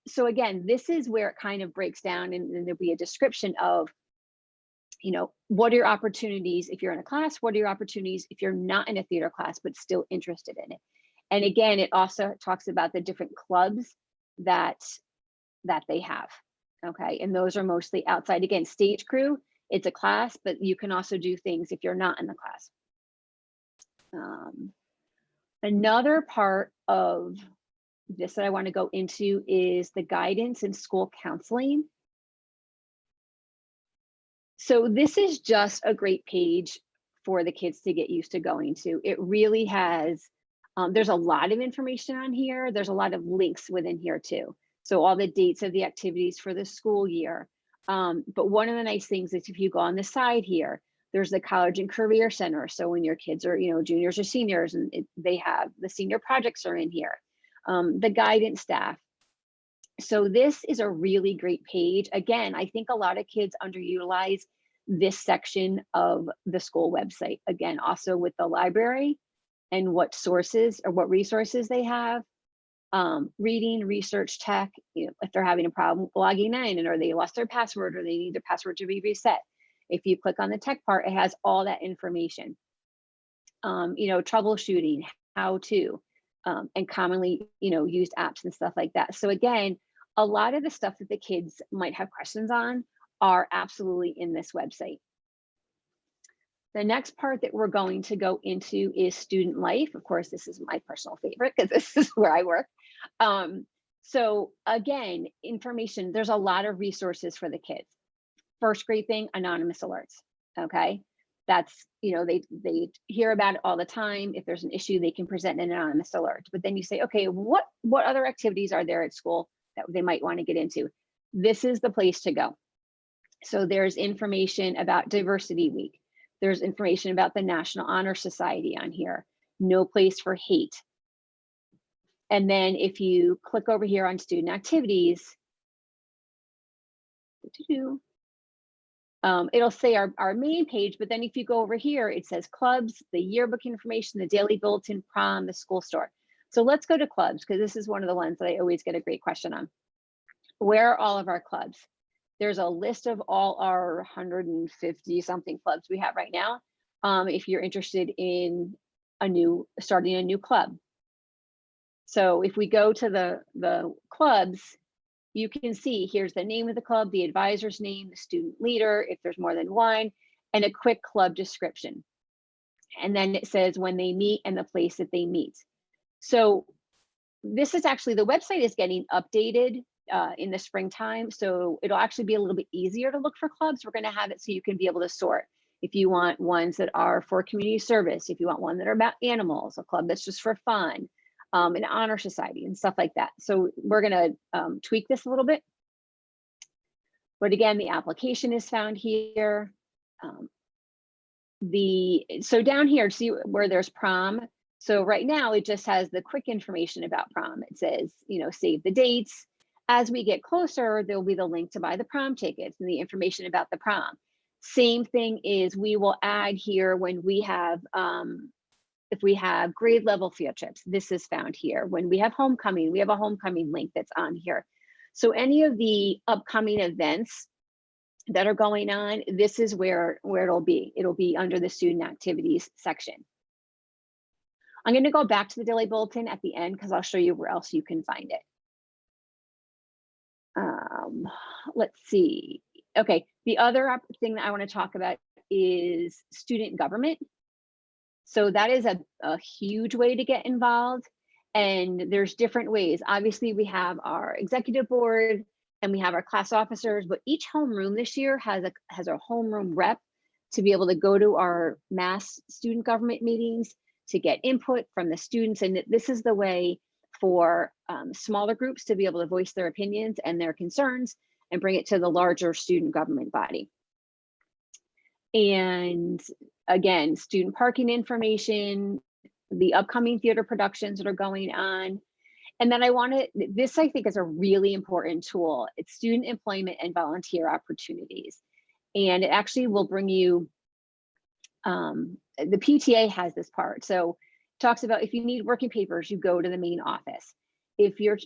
so again, this is where it kind of breaks down, and there'll be a description of, you know, what are your opportunities if you're in a class? What are your opportunities if you're not in a theater class, but still interested in it? And again, it also talks about the different clubs that they have. Okay, and those are mostly outside. Again, stage crew, it's a class, but you can also do things if you're not in the class. Another part of this that I want to go into is the guidance and school counseling. So this is just a great page for the kids to get used to going to. It really has, there's a lot of information on here. There's a lot of links within here too. So all the dates of the activities for the school year. But one of the nice things is if you go on the side here, there's the College and Career Center. So when your kids are, you know, juniors or seniors, and they have the senior projects are in here. The guidance staff. So this is a really great page. Again, I think a lot of kids underutilize this section of the school website. Again, also with the library and what sources or what resources they have. Reading, research, tech, you know, if they're having a problem logging in, and or they lost their password or they need their password to be reset. If you click on the tech part, it has all that information. You know, troubleshooting, how to, and commonly, you know, used apps and stuff like that. So again, a lot of the stuff that the kids might have questions on are absolutely in this website. The next part that we're going to go into is student life. Of course, this is my personal favorite because this is where I work. So again, information, there's a lot of resources for the kids. First great thing, anonymous alerts, okay? That's, you know, they hear about it all the time. If there's an issue, they can present an anonymous alert. But then you say, okay, what other activities are there at school that they might want to get into? This is the place to go. So there's information about Diversity Week. There's information about the National Honor Society on here. No place for hate. And then if you click over here on student activities, it'll say our main page, but then if you go over here, it says clubs, the yearbook information, the daily bulletin, prom, the school store. So let's go to clubs, because this is one of the ones that I always get a great question on. Where are all of our clubs? There's a list of all our 150 something clubs we have right now. If you're interested in starting a new club. So if we go to the clubs, you can see here's the name of the club, the advisor's name, the student leader, if there's more than one, and a quick club description. And then it says when they meet and the place that they meet. So this is actually, the website is getting updated in the springtime. So it'll actually be a little bit easier to look for clubs. We're going to have it so you can be able to sort. If you want ones that are for community service, if you want one that are about animals, a club that's just for fun, an honor society and stuff like that. So we're going to tweak this a little bit. But again, the application is found here. So down here, see where there's prom. So right now it just has the quick information about prom. It says, you know, save the dates. As we get closer, there'll be the link to buy the prom tickets and the information about the prom. Same thing is we will add here when we have, if we have grade level field trips, this is found here. When we have homecoming, we have a homecoming link that's on here. So any of the upcoming events that are going on, this is where it'll be. It'll be under the student activities section. I'm going to go back to the daily bulletin at the end because I'll show you where else you can find it. Let's see. Okay, the other thing that I want to talk about is student government. So that is a huge way to get involved, and there's different ways. Obviously, we have our executive board and we have our class officers, but each homeroom this year has a homeroom rep to be able to go to our mass student government meetings to get input from the students. And this is the way for smaller groups to be able to voice their opinions and their concerns and bring it to the larger student government body. And again, student parking information, the upcoming theater productions that are going on. And then this I think is a really important tool. It's student employment and volunteer opportunities. And it actually will bring you, the PTA has this part. So it talks about if you need working papers, you go to the main office. if your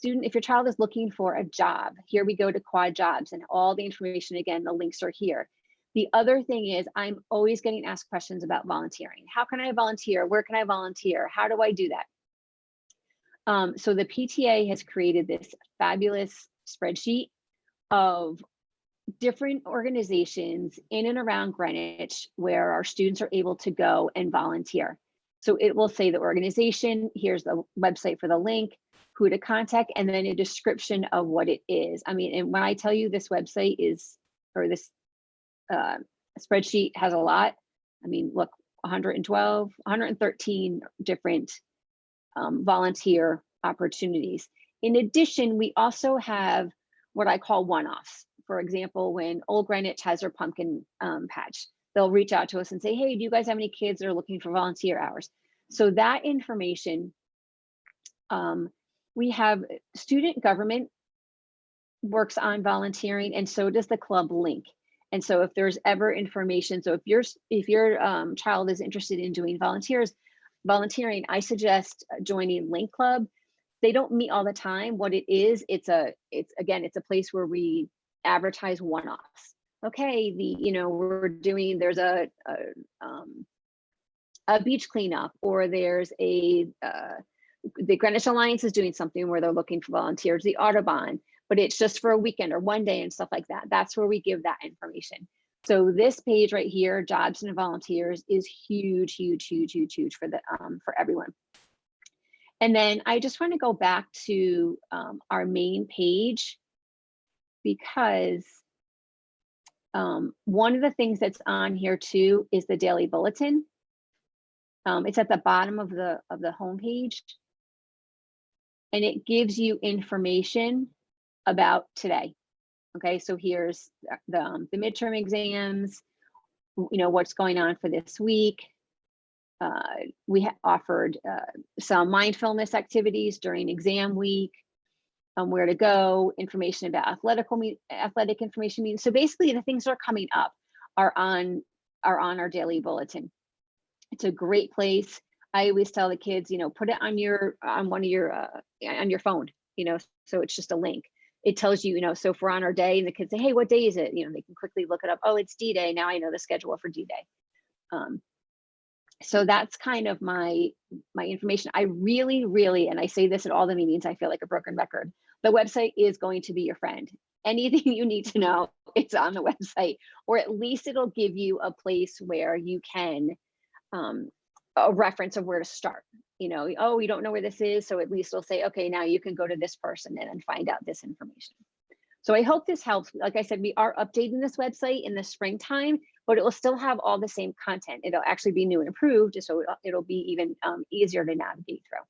if your child is looking for a job, here we go to Quad Jobs and all the information, again, the links are here. The other thing is I'm always getting asked questions about volunteering. How can I volunteer? Where can I volunteer? How do I do that? So the PTA has created this fabulous spreadsheet of different organizations in and around Greenwich where our students are able to go and volunteer. So it will say the organization, here's the website for the link, who to contact, and then a description of what it is. I mean, and when I tell you this website is, or this spreadsheet has a lot, I mean, look, 112, 113 different volunteer opportunities. In addition, we also have what I call one-offs. For example, when Old Greenwich has their pumpkin patch, they'll reach out to us and say, hey, do you guys have any kids that are looking for volunteer hours? So that information, we have student government works on volunteering, and so does the club link. And so if there's ever information, so if your child is interested in doing volunteering, I suggest joining Link Club. They don't meet all the time. What it is, it's a place where we advertise one-offs. Okay, there's a beach cleanup, or there's the Greenwich Alliance is doing something where they're looking for volunteers, the Audubon, but it's just for a weekend or one day and stuff like that. That's where we give that information. So this page right here, jobs and volunteers, is huge, huge, huge, huge, huge for everyone. And then I just want to go back to our main page, because one of the things that's on here too is the daily bulletin. It's at the bottom of the homepage, and it gives you information about today. Okay, so here's the midterm exams, what's going on for this week. We offered some mindfulness activities during exam week, where to go, information about athletic information meetings. So basically the things that are coming up are on our daily bulletin. It's a great place. I always tell the kids, put it on your phone, so it's just a link. It tells you, so if we're on our day and the kids say, hey, what day is it? They can quickly look it up. Oh, it's D-Day. Now I know the schedule for D-Day. So that's kind of my information. I really, really, and I say this at all the meetings, I feel like a broken record. The website is going to be your friend. Anything you need to know, it's on the website, or at least it'll give you a place where you can, a reference of where to start. Oh, you don't know where this is. So at least it'll say, okay, now you can go to this person and then find out this information. So I hope this helps. Like I said, we are updating this website in the springtime, but it will still have all the same content. It'll actually be new and improved, so it'll be even easier to navigate through.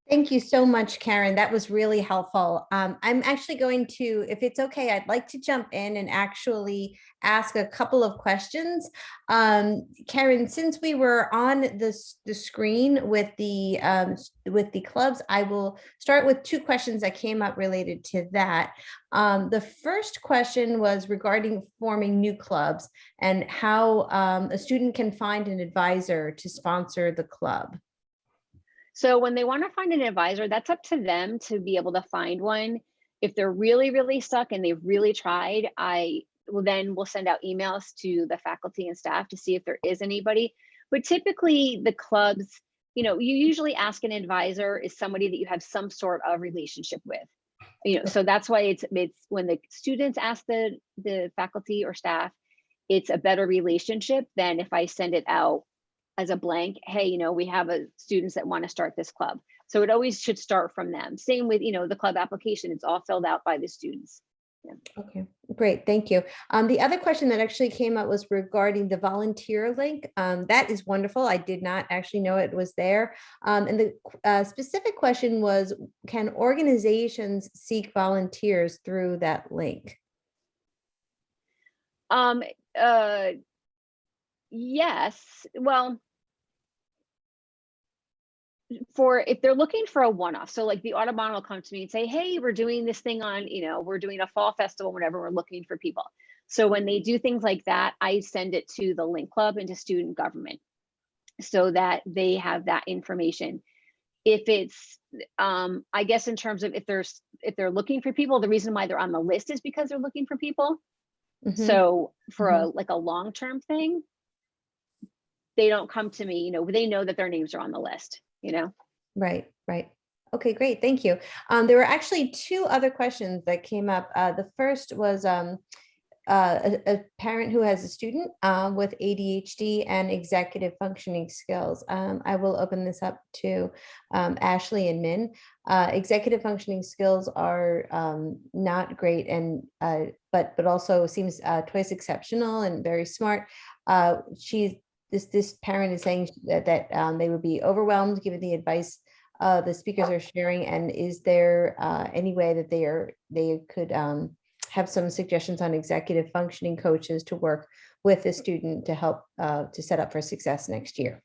Thank you so much, Karen. That was really helpful. I'm actually going to, if it's okay, I'd like to jump in and actually ask a couple of questions. Karen, since we were on the screen with the clubs, I will start with two questions that came up related to that. The first question was regarding forming new clubs and how a student can find an advisor to sponsor the club. So when they want to find an advisor, that's up to them to be able to find one. If they're really, really stuck and they've really tried, we'll send out emails to the faculty and staff to see if there is anybody. But typically the clubs, you usually ask an advisor is somebody that you have some sort of relationship with. So that's why it's when the students ask the faculty or staff, it's a better relationship than if I send it out as a blank. Hey, we have students that want to start this club. So it always should start from them. Same with, the club application, it's all filled out by the students. Yeah. Okay, great, thank you. The other question that actually came up was regarding the volunteer link. That is wonderful. I did not actually know it was there. And the specific question was, can organizations seek volunteers through that link? Yes, well, if they're looking for a one-off, so like the Audubon will come to me and say, hey, we're doing this thing on, we're doing a fall festival, whatever, we're looking for people. So when they do things like that, I send it to the Link Club and to student government so that they have that information. if it's, I guess in terms of if they're looking for people, the reason why they're on the list is because they're looking for people. Mhm. So for a long-term thing, they don't come to me, they know that their names are on the list, Right, right. Okay, great. Thank you. There were actually two other questions that came up. The first was a parent who has a student with ADHD and executive functioning skills. I will open this up to Ashley and Min. Executive functioning skills are not great, and but also seems twice exceptional and very smart. This parent is saying that they would be overwhelmed given the advice the speakers are sharing. And is there any way that they could have some suggestions on executive functioning coaches to work with the student to help to set up for success next year?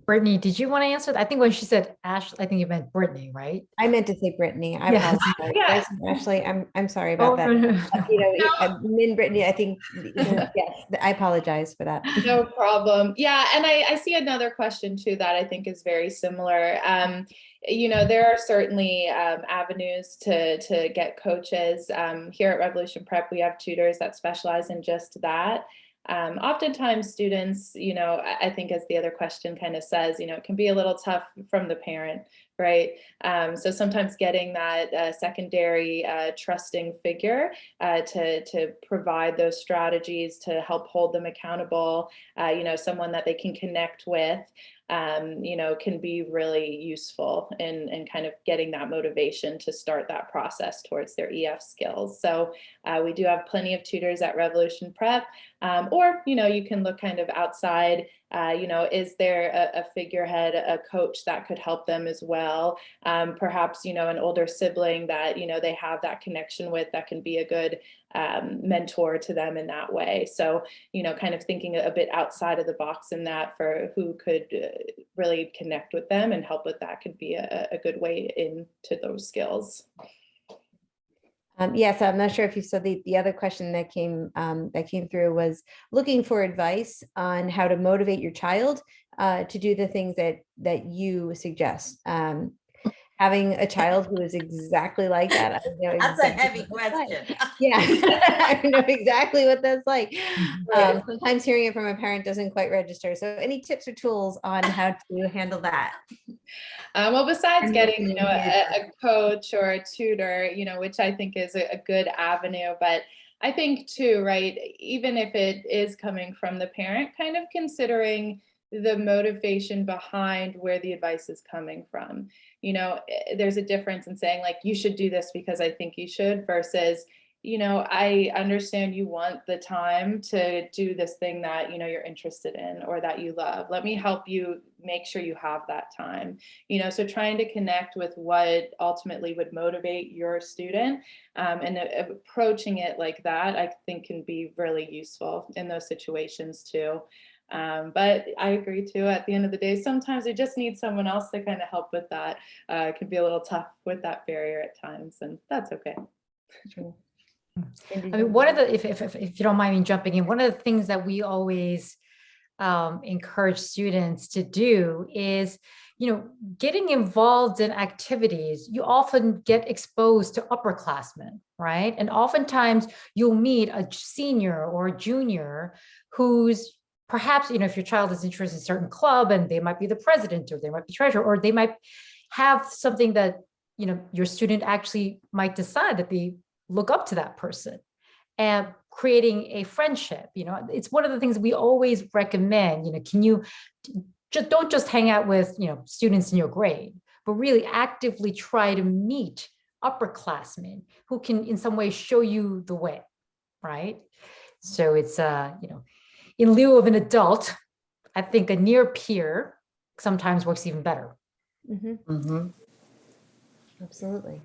Brittany, did you want to answer that? I think when she said Ash, I think you meant Brittany, right? I meant to say Brittany. I Yes. apologize. Yeah. Ashley, I'm sorry about that. Min Brittany, I think, yes, I apologize for that. No problem. Yeah, and I see another question too that I think is very similar. There are certainly avenues to get coaches. Here at Revolution Prep, we have tutors that specialize in just that. Oftentimes students, I think as the other question kind of says, it can be a little tough from the parent, right? So sometimes getting that secondary trusting figure to provide those strategies to help hold them accountable, someone that they can connect with, can be really useful in kind of getting that motivation to start that process towards their EF skills. So we do have plenty of tutors at Revolution Prep, or, you can look kind of outside, is there a figurehead, a coach that could help them as well? Perhaps, an older sibling that, they have that connection with that can be a good mentor to them in that way. So, kind of thinking a bit outside of the box in that for who could really connect with them and help with that could be a good way into those skills. Yes, I'm not sure if you saw the other question that came through was looking for advice on how to motivate your child to do the things that you suggest. Having a child who is exactly like that. I know That's a heavy what it's like. question. Yeah, I know exactly what that's like. Right. Sometimes hearing it from a parent doesn't quite register. So any tips or tools on how to handle that? Well, besides And getting, listening to a coach or a tutor, which I think is a good avenue, but I think too, right, even if it is coming from the parent, kind of considering the motivation behind where the advice is coming from. There's a difference in saying like, you should do this because I think you should versus, I understand you want the time to do this thing that, you're interested in or that you love. Let me help you make sure you have that time. So trying to connect with what ultimately would motivate your student and approaching it like that, I think can be really useful in those situations too. But I agree too, at the end of the day, sometimes they just need someone else to kind of help with that. It can be a little tough with that barrier at times, and that's okay. True. I mean, one of the, if you don't mind me jumping in, one of the things that we always encourage students to do is, getting involved in activities. You often get exposed to upperclassmen, right? And oftentimes you'll meet a senior or a junior who's perhaps, if your child is interested in a certain club and they might be the president or they might be treasurer, or they might have something that, your student actually might decide that they look up to that person, and creating a friendship. It's one of the things we always recommend. Can you don't just hang out with, students in your grade, but really actively try to meet upperclassmen who can in some way show you the way, right? So it's, in lieu of an adult, I think a near peer sometimes works even better. Mm-hmm. Mm-hmm. Absolutely.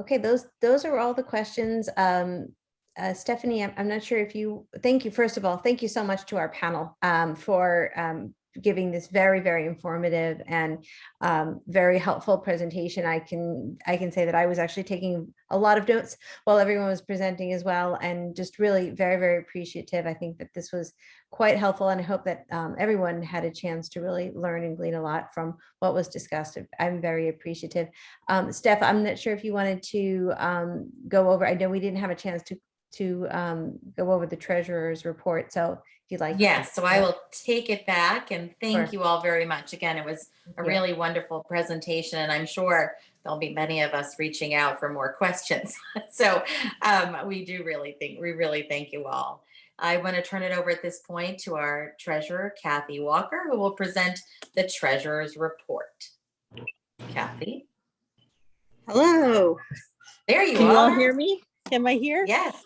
Okay, those are all the questions. Stephanie, I'm not sure if you, thank you, first of all, thank you so much to our panel for giving this very, very informative and very helpful presentation. I can say that I was actually taking a lot of notes while everyone was presenting as well, and just really very, very appreciative. I think that this was quite helpful, and I hope that everyone had a chance to really learn and glean a lot from what was discussed. I'm very appreciative. Steph, I'm not sure if you wanted to go over, I know we didn't have a chance to go over the treasurer's report. So if you'd like. Yes, so I will take it back, and thank Sure. you all very much. Again, it was a you. really wonderful presentation, and I'm sure there'll be many of us reaching out for more questions. So we really thank you all. I want to turn it over at this point to our treasurer, Kathy Walker, who will present the treasurer's report. Kathy, Hello. there you Can you all are. hear me? Am I here? Yes.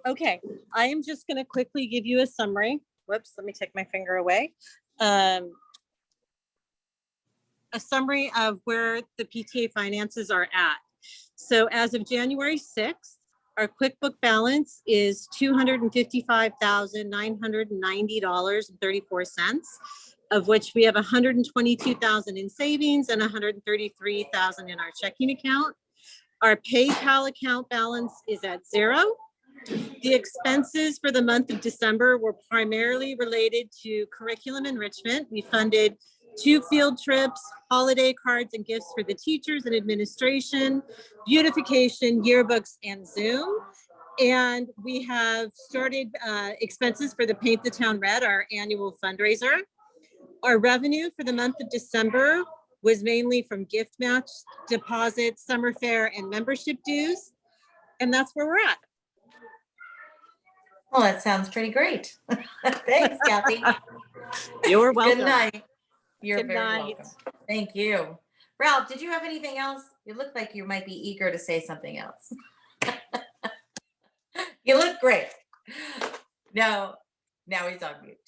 Okay. I am just going to quickly give you a summary. Whoops, let me take my finger away. A summary of where the PTA finances are at. So as of January 6th, our QuickBook balance is $255,990.34, of which we have $122,000 in savings and $133,000 in our checking account. Our PayPal account balance is at 0. The expenses for the month of December were primarily related to curriculum enrichment. We funded 2 field trips, holiday cards and gifts for the teachers and administration, beautification, yearbooks, and Zoom. And we have started expenses for the Paint the Town Red, our annual fundraiser. Our revenue for the month of December was mainly from gift match, deposits, summer fair, and membership dues. And that's where we're at. Well, that sounds pretty great. Thanks, Kathy. You're welcome. Good night. You're Good very night. welcome. Thank you. Ralph, did you have anything else? You look like you might be eager to say something else. You look great. No, now he's on mute.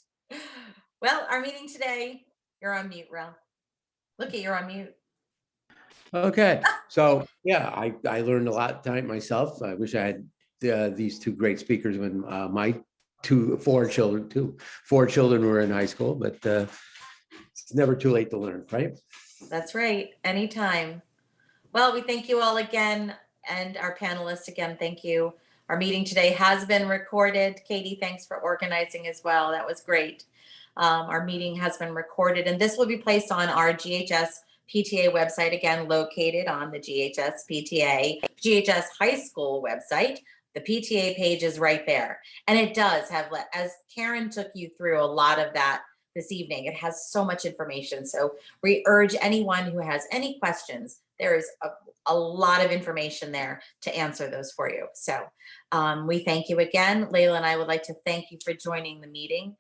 Well, our meeting today, you're on mute, Ralph. Look at you're on mute. Okay, so yeah, I learned a lot tonight myself. I wish I had these 2 great speakers when my 4 children were in high school, but it's never too late to learn, right? That's right. Anytime. Well, we thank you all again, and our panelists again, thank you. Our meeting today has been recorded. Katie, thanks for organizing as well. That was great. Our meeting has been recorded, and this will be placed on our GHS PTA website, again, located on the GHS PTA, GHS High School website. The PTA page is right there. And it does have, as Karen took you through a lot of that this evening, it has so much information. So we urge anyone who has any questions, there is a lot of information there to answer those for you. So we thank you again. Layla and I would like to thank you for joining the meeting.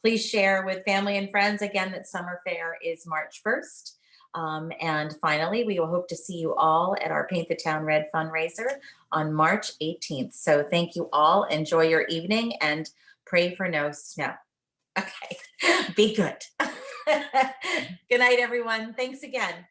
Please share with family and friends again that summer fair is March 1st. And finally, we will hope to see you all at our Paint the Town Red fundraiser on March 18th. So thank you all. Enjoy your evening and pray for no snow. Okay, be good. Good night, everyone. Thanks again.